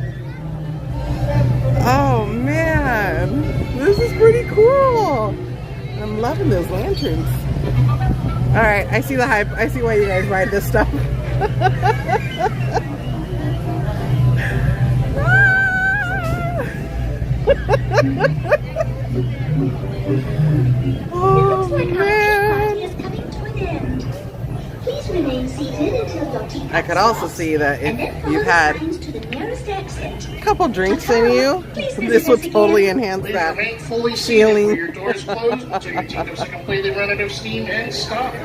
Oh man, this is pretty cool. I'm loving those lanterns. Alright, I see the hype. I see why you guys ride this stuff. Oh man! I could also see that if you've had a couple drinks in you, this would totally enhance that Fully feeling. seated, your doors closed until your teacups are completely run out of steam and stopped.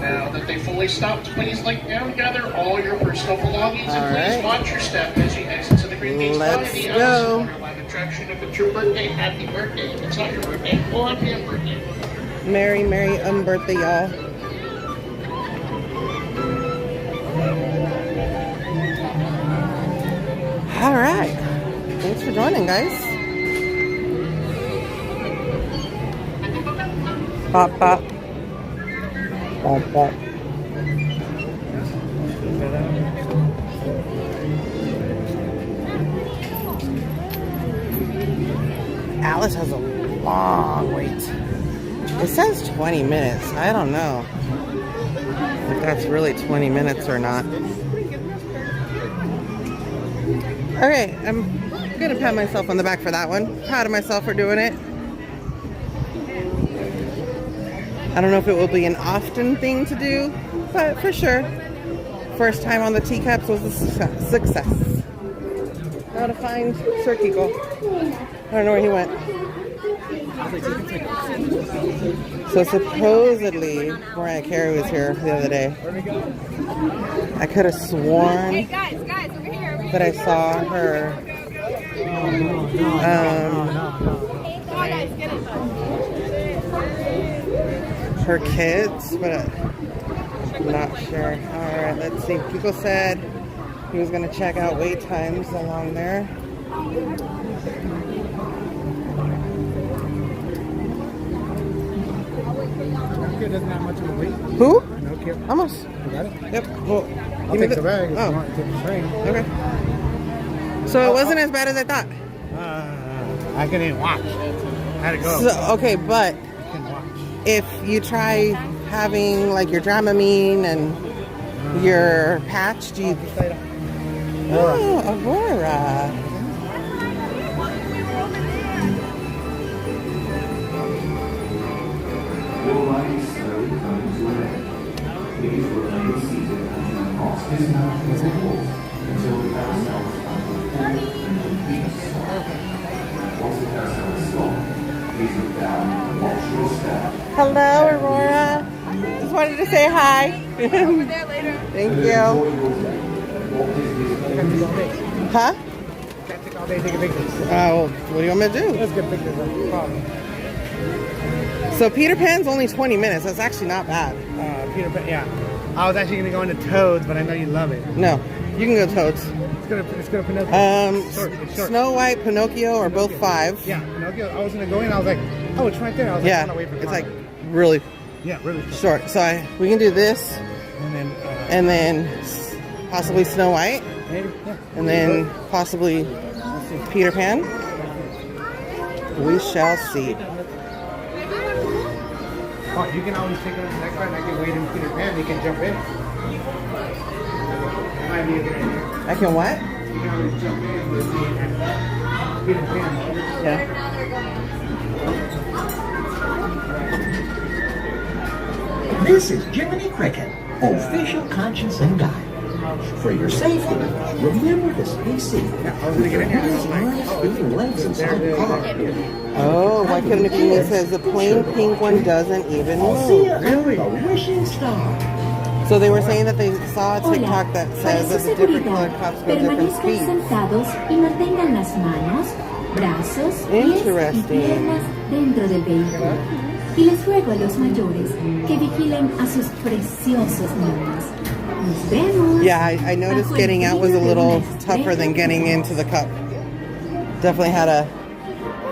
Now that they fully stopped, please lay down, gather all your personal belongings, and please watch your step as you exit to the green gates by Let's the go. live attraction. If it's your birthday, happy birthday. If it's not your birthday, well, happy birthday. Merry birthday, y'all. Alright. Thanks for joining, guys. Pop, pop. Pop, pop. Alice has a long wait. It says 20 minutes. I don't know if that's really 20 minutes or not. Okay, I'm gonna pat myself on the back for that one. Proud of myself for doing it. I don't know if it will be an often thing to do, but for sure. First time on the teacups was a success. Now to find Sir Kiko. I don't know where he went. So supposedly Mariah Carey was here the other day. I could have sworn that I saw her her kids, but I'm not sure. Alright, let's see. Kiko said he was going to check out wait times along there. Pinocchio doesn't have much of a wait. Who? Pinocchio. Almost. You got it? Yep. Well, I'll take the bag if oh. you want to take the train. Okay. So it wasn't as bad as I thought. I couldn't watch. I had to go. So, okay, but I couldn't watch. if you try having like your Dramamine and your patch, do you... Oh, Aurora. Your ride is slowly coming to an end. Please remain seated and cross dismount with the horse until the carousel is under and complete stop. Once the carousel is stopped, please look down and watch your step. Hello, Aurora. Just wanted to say hi. Over there later. Thank you. Huh? Can't take all day taking pictures. Oh, what do you want me to do? Let's get pictures. No problem. So Peter Pan's only 20 minutes. That's actually not bad. Peter Pan, yeah. I was actually going to go into Toads, but I know you love it. No, you can go Toads. It's gonna Pinocchio. It's short. Snow White, Pinocchio are both 5. Yeah, Pinocchio. I was going to go in. I was like, oh, it's right there. I was like, Yeah, I'm gonna wait for it's Karla. like really Yeah, really short. short. So we can do this, And then, and then possibly Snow White, maybe, yeah. and then possibly Peter Pan. We shall see. Oh, you can always take it on the next ride. I can wait in Peter Pan. You can jump in. That might be a good idea. I can what? You can always jump in with the Peter Pan. Yeah. This is Jiminy Cricket, official conscience and guide. For your safety, remember to stay safe. With your hands, arms, feet, and legs inside the car. Oh, why couldn't it be me? It says the plain pink one doesn't even move. Really? A wishing star. So they were saying that they saw a TikTok that says that the different colored cups go different Permanezcan speeds. sentados y mantengan las manos, brazos, pies y piernas dentro del vehículo. Y les ruego a los mayores que vigilen a sus preciosos niños. Nos vemos. Yeah, I noticed getting out was a little tougher than getting into the cup. Definitely had to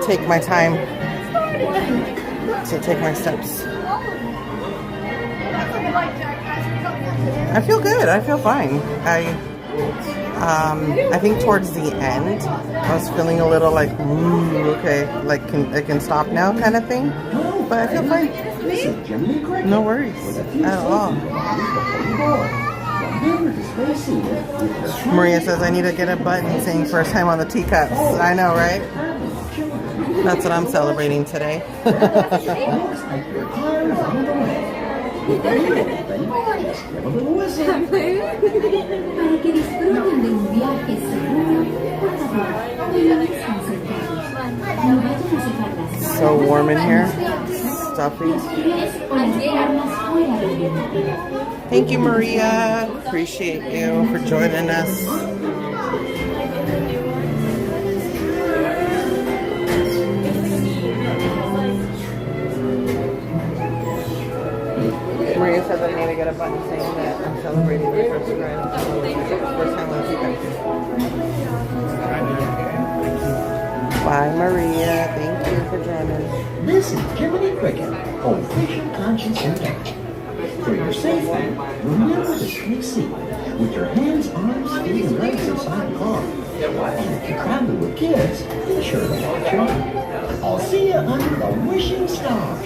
take my time to take my steps. I feel good. I feel fine. I think towards the end, I was feeling a little like, ooh, okay, like I can stop now kind of thing. But I feel fine. No worries at all. Maria says I need to get a button saying first time on the teacups. I know, right? That's what I'm celebrating today. Para que disfruten de un viaje seguro, por favor, permanezcan sentados. No vayan a sacar las manos. So warm in here. Stuffy. Los pies o las piernas fuera del vehículo. Thank you, Maria. Appreciate you for joining us. Maria said that I need to get a button saying that I'm celebrating my first time on the teacup. Bye, Maria. Thank you for joining. This is Jiminy Cricket, official conscience and touch. For your safety, remember to stay safe with your hands, arms, feet, and legs inside the car. And if you're traveling with kids, be sure to watch them. I'll see you under the wishing star.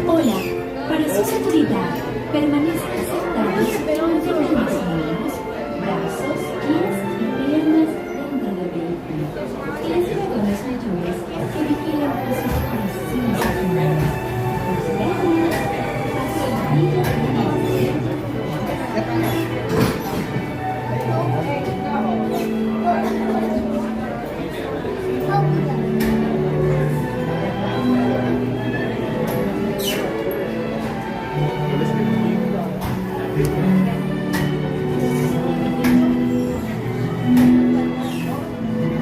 Hola, para su seguridad, permanezcan sentados, mantengan las manos, brazos, pies y piernas dentro del vehículo. Y les ruego a los mayores que vigilen a sus preciosos niños. Nos vemos. Hasta el día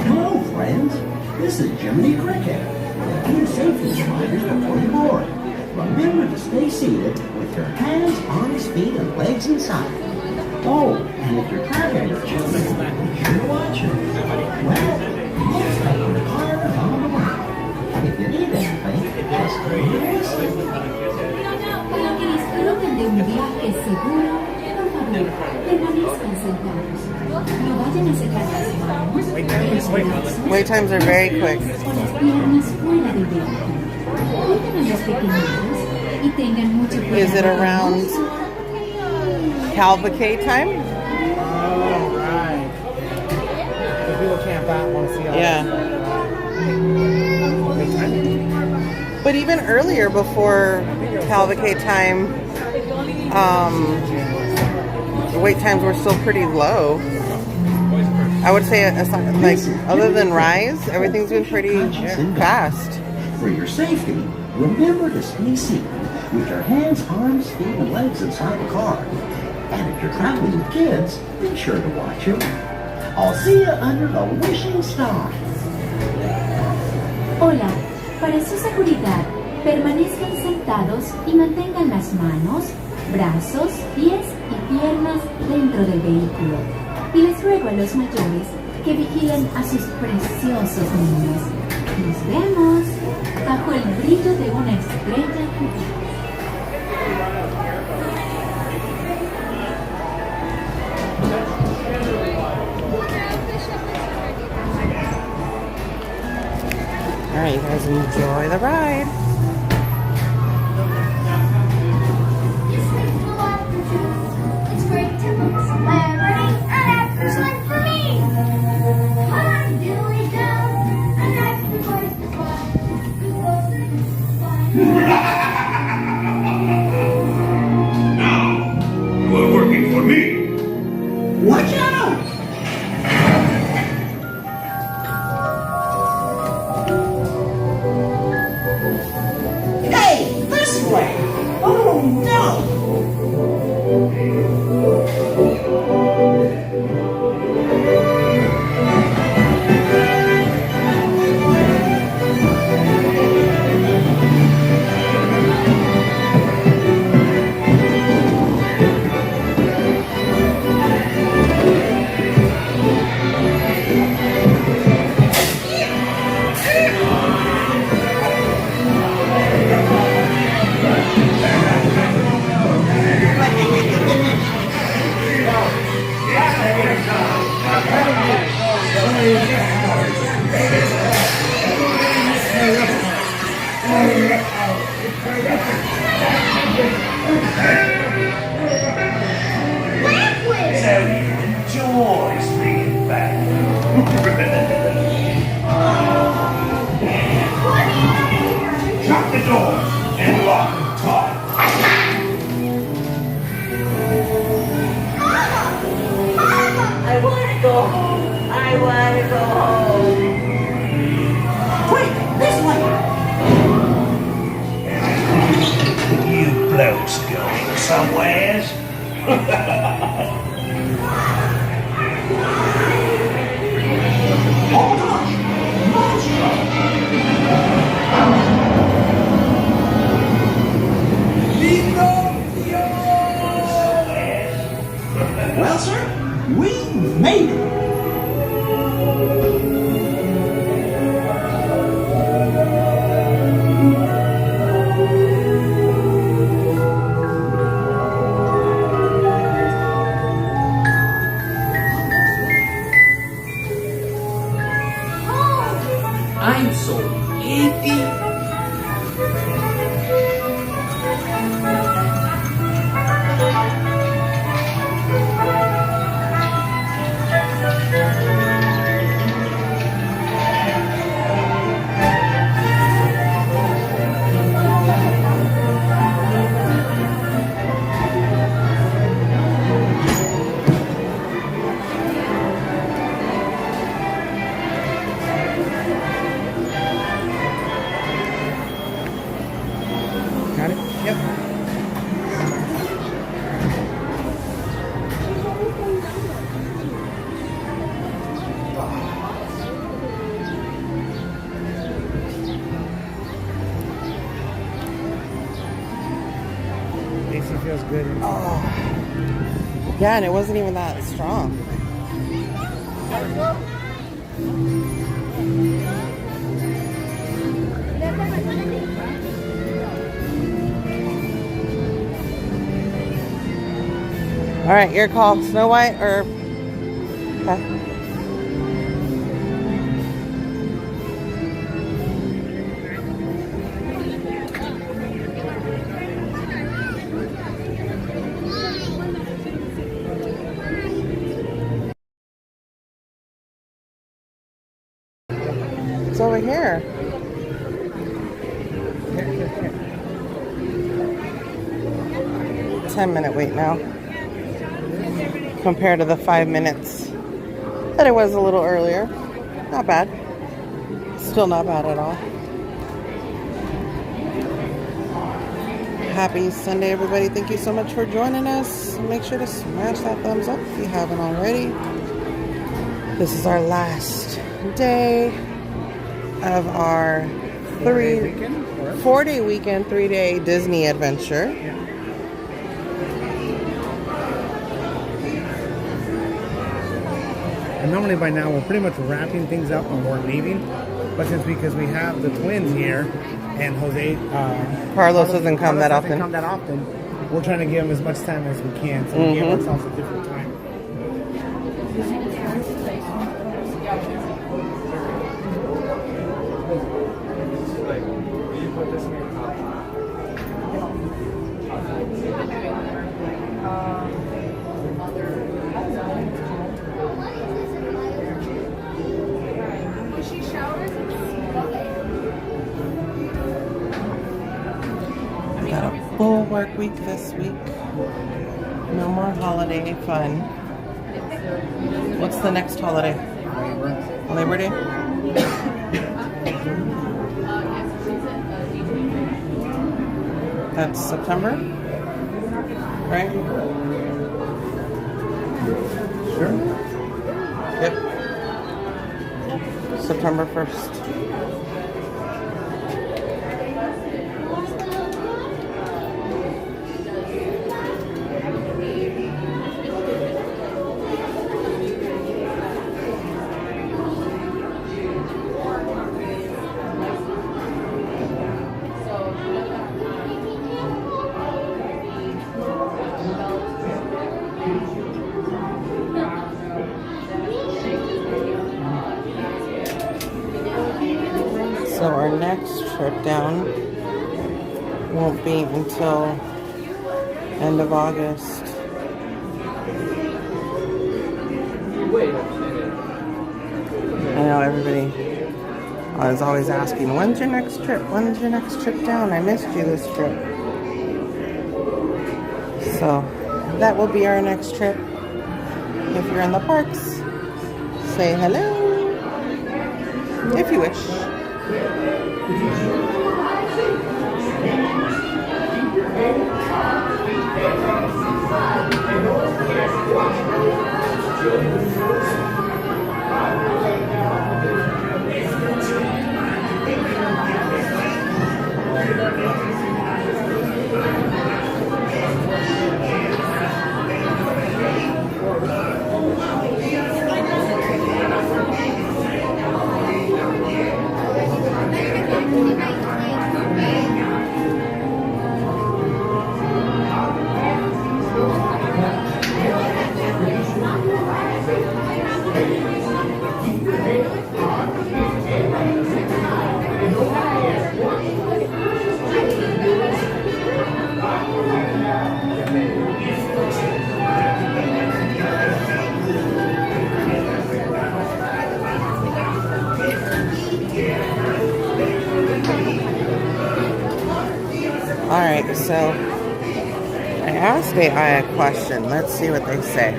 Hello, friends. This is Jiminy Cricket. Being safety reminders before you board. Remember to stay seated with your hands, arms, feet, and legs inside. Oh, and if you're traveling with children, be sure to watch them. Well, looks like your car is on the way. If you need anything, just go to the whistle. Para que disfruten de un viaje seguro, por favor, permanezcan sentados. No vayan a sacar las manos. Wait times are very quick. O las piernas fuera del vehículo. Cuiden a los pequeñitos y tengan mucho cuidado. Is it around Calvacay time? Oh, right. The people camp out, want to see all Yeah. that. But even earlier, before Calvacay time, the wait times were still pretty low. I would say, like, other than Rise, everything's been pretty fast. For your safety, remember to stay seated with your hands, arms, feet, and legs inside the car. And if you're traveling with kids, be sure to watch them. I'll see you under the wishing star. Hola, para su seguridad, permanezcan sentados y mantengan las manos, brazos, pies y piernas dentro del vehículo. Y les ruego a los mayores que vigilen a sus preciosos niños. Nos vemos bajo el brillo de una estrella fugaz. All right, you guys enjoy the ride. It's great to look celebrity, and that's one for me. Come on, Billy Joe, and that's the voice to fly. Now, you are working for me. So you enjoy being back. Shut the doors and lock them tight. I want to go home. I want to go home. Wait, this way. You blokes going somewheres? Hold on! Well, sir, we made it. I'm so happy. Got it? Yep. AC feels good. Yeah, and it wasn't even that strong. All right, your call. Snow White or... Okay. It's over here. 10-minute wait now. Compared to the 5 minutes that it was a little earlier. Not bad. Still not bad at all. Happy Sunday, everybody. Thank you so much for joining us. Make sure to smash that thumbs up if you haven't already. This is our last day of our 4-day weekend, 3-day Disney adventure. And normally by now we're pretty much wrapping things up and we're leaving. But since because we have the twins here and Jose Carlos doesn't come that often. We're trying to give him as much time as we can. So we give ourselves a different time. Got a full work week this week. No more holiday fun. What's the next holiday? Labor Day? That's September? Right? Sure. Yep. September 1st. So our next trip down won't be until end of August. I know everybody is always asking, when's your next trip? When's your next trip down? I missed you this trip. So that will be our next trip. If you're in the parks, say hello if you wish. Alright, so I asked AI a question. Let's see what they say.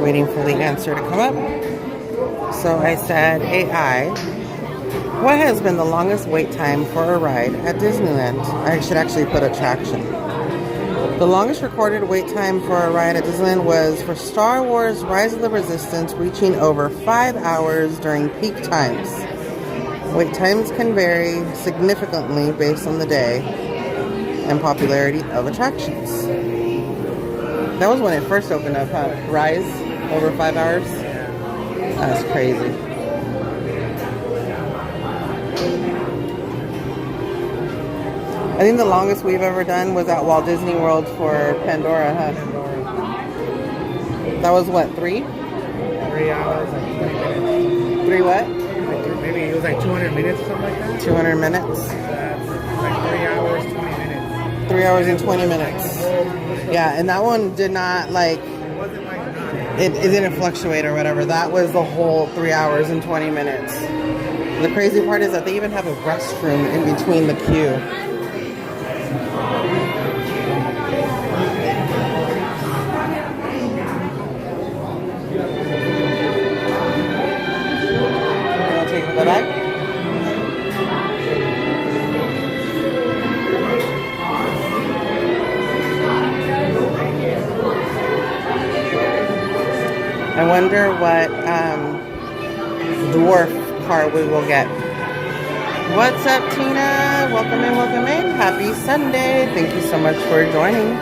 Waiting for the answer to come up. So I said, AI, what has been the longest wait time for a ride at Disneyland? I should actually put attraction. The longest recorded wait time for a ride at Disneyland was for Star Wars Rise of the Resistance, reaching over 5 hours during peak times. Wait times can vary significantly based on the day and popularity of attractions. That was when it first opened up, huh? Rise, over 5 hours? That's crazy. I think the longest we've ever done was at Walt Disney World for Pandora, huh? That was what, 3? 3 hours, like 20 minutes. 3 what? Maybe it was like 200 minutes or something like that. 200 minutes? Like 3 hours, 20 minutes. 3 hours and 20 minutes. Yeah, and that one did not like, it didn't fluctuate or whatever. That was the whole 3 hours and 20 minutes. The crazy part is that they even have a restroom in between the queue. The bag? I wonder what dwarf car we will get. What's up, Tina? Welcome in, welcome in. Happy Sunday. Thank you so much for joining.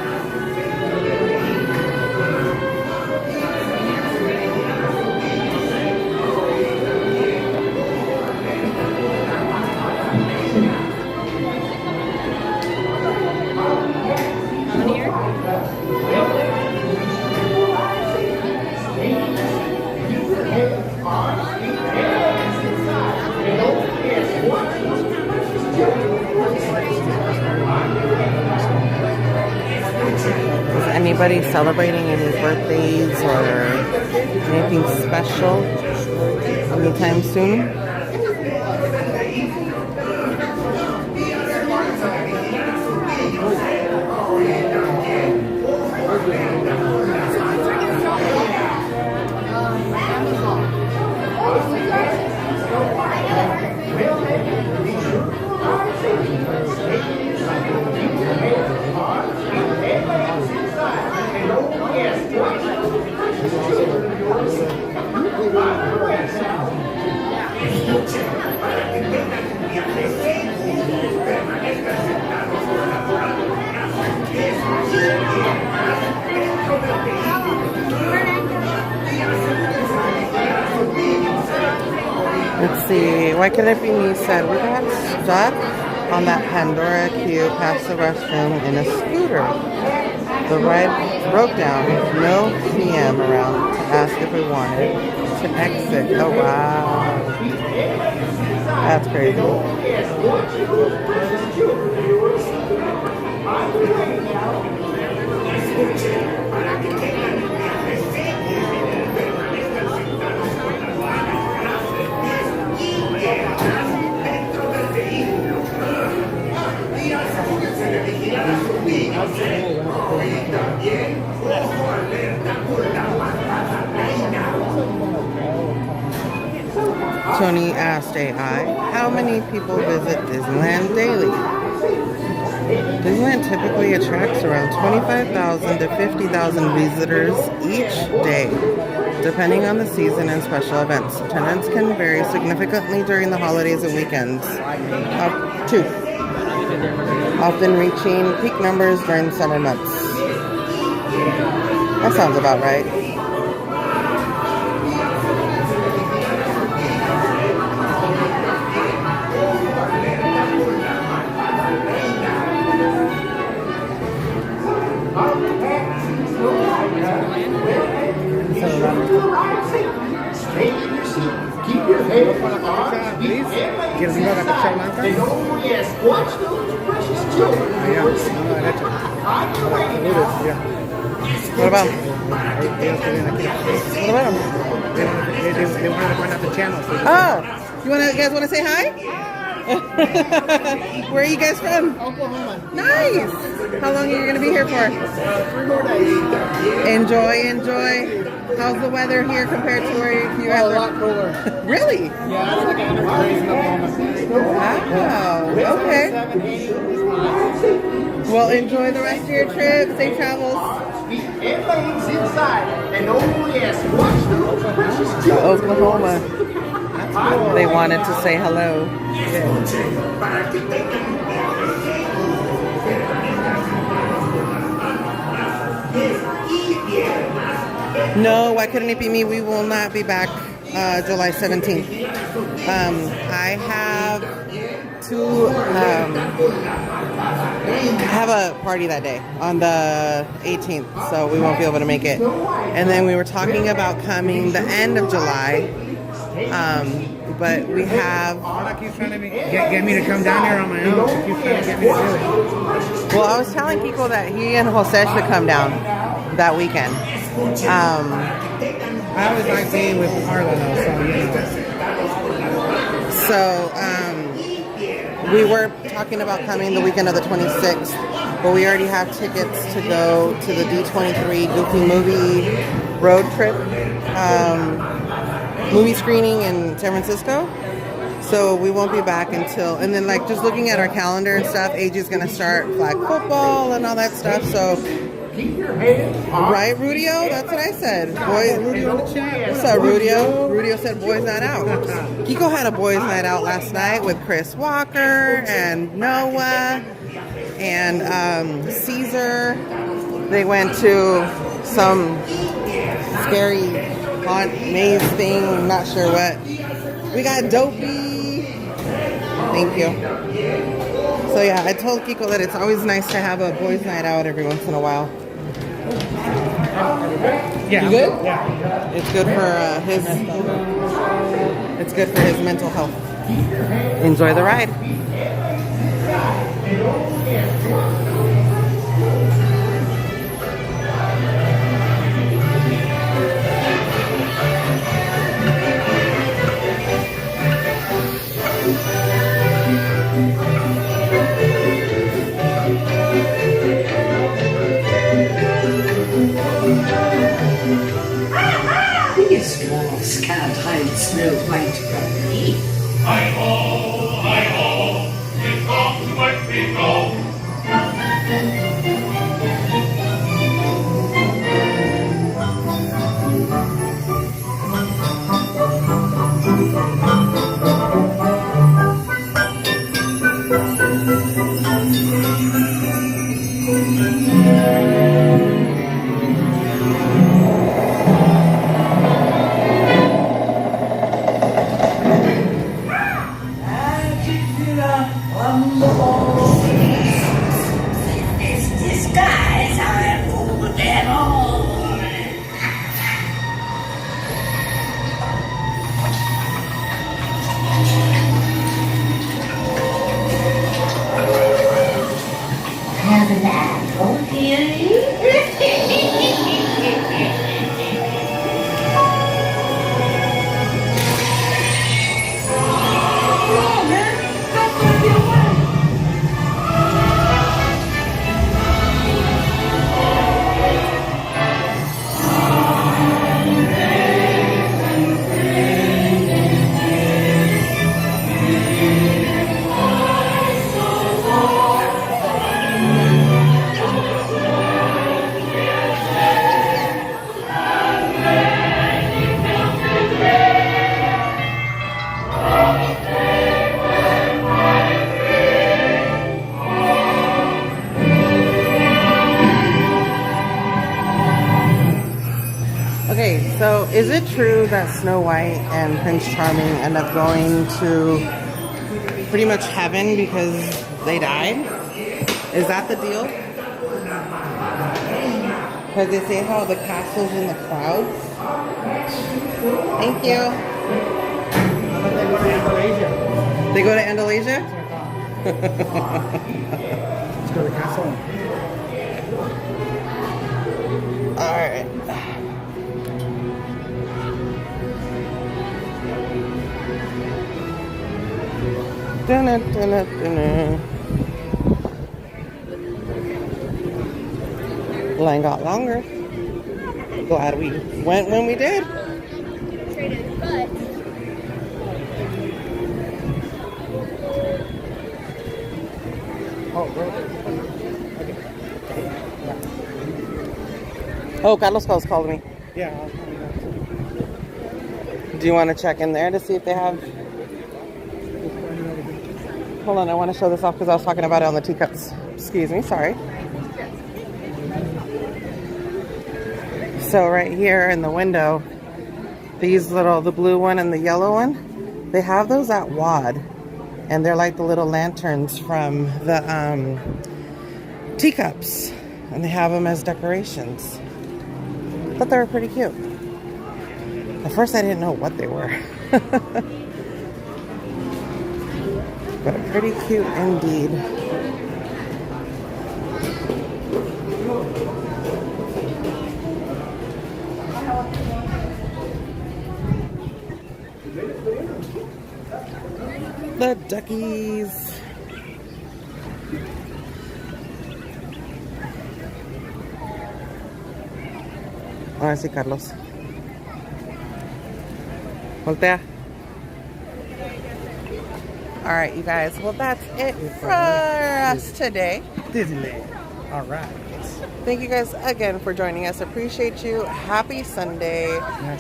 Anybody celebrating any birthdays or anything special anytime soon? Let's see, why can it be me said we got stuck on that Pandora queue past the restroom in a scooter. The ride broke down with no PM around to ask if we wanted to exit. Oh, wow. That's crazy. Tony asked AI, how many people visit Disneyland daily? Disneyland typically attracts around 25,000 to 50,000 visitors each day, depending on the season and special events. Attendance can vary significantly during the holidays and weekends, up to often reaching peak numbers during the summer months. That sounds about right. Keep your head on please. Oh yes, watch those precious children. What about them? What about them? They wanted to find out the channel. Oh, you guys want to say hi? Where are you guys from? Oklahoma. Nice. How long are you going to be here for? 3 more days. Enjoy. How's the weather here compared to where you guys are? A lot cooler. Really? Yeah, it's like 100 degrees in Oklahoma. Wow. Okay. Well, enjoy the rest of your trip. Safe travels. Everything's inside. And oh yes, watch those precious children. Oklahoma. They wanted to say hello. No, why couldn't it be me? We will not be back July 17th. I have a party that day on the 18th, so we won't be able to make it. And then we were talking about coming the end of July, but we have... Karla keeps trying to get me to come down here on my own. She keeps trying to get me to do it. Well, I was telling Kiko that he and Jose should come down that weekend. I always like being with Karla though, so we were talking about coming the weekend of the 26th, but we already have tickets to go to the D23 Goofy Movie road trip movie screening in San Francisco. So we won't be back until, and then like just looking at our calendar and stuff, AJ's gonna start flag football and all that stuff. So right, Rudio? That's what I said. What's up, Rudio? Rudio said boys night out. Kiko had a boys night out last night with Chris Walker and Noah and Caesar. They went to some scary haunt maze thing. I'm not sure what. We got Dopey. Thank you. So yeah, I told Kiko that it's always nice to have a boys night out every once in a while. yeah, you good? Yeah. It's good for his. It's good for his mental health. Enjoy the ride. These dwarfs can't hide Snow White from me. Hi-ho, it's off to Mexico. On the ball. Okay, so is it true that Snow White and Prince Charming end up going to pretty much heaven because they died? Is that the deal? Because they say how the castle's in the clouds. Thank you. They go to Andalusia? Let's go to the castle. Alright. Dun-dun, dun-dun, dun-dun. Line got longer. Glad we went when we did. Oh, Carlos called me. Yeah. Do you want to check in there to see if they have... Hold on, I want to show this off because I was talking about it on the teacups. Excuse me, sorry. So right here in the window, these little, the blue one and the yellow one, they have those at WAD. And they're like the little lanterns from the teacups. And they have them as decorations. I thought they were pretty cute. At first I didn't know what they were. But pretty cute indeed. The duckies. Ahora sí, Carlos. Voltea. All right, you guys. Well, that's it for us today. Disneyland. All right. Thank you guys again for joining us. Appreciate you. Happy Sunday.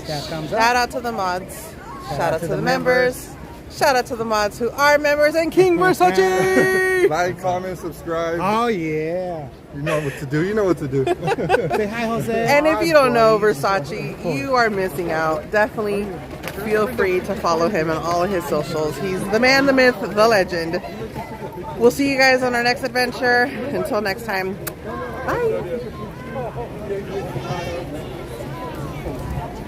Thumbs up. Shout out to the mods. Shout out to the members. Shout out to the mods who are members and King Versace. Like, comment, subscribe. Oh, yeah. You know what to do. You know what to do. Say hi, Jose. And if you don't know Versace, you are missing out. Definitely feel free to follow him on all of his socials. He's the man, the myth, the legend. We'll see you guys on our next adventure. Until next time, bye.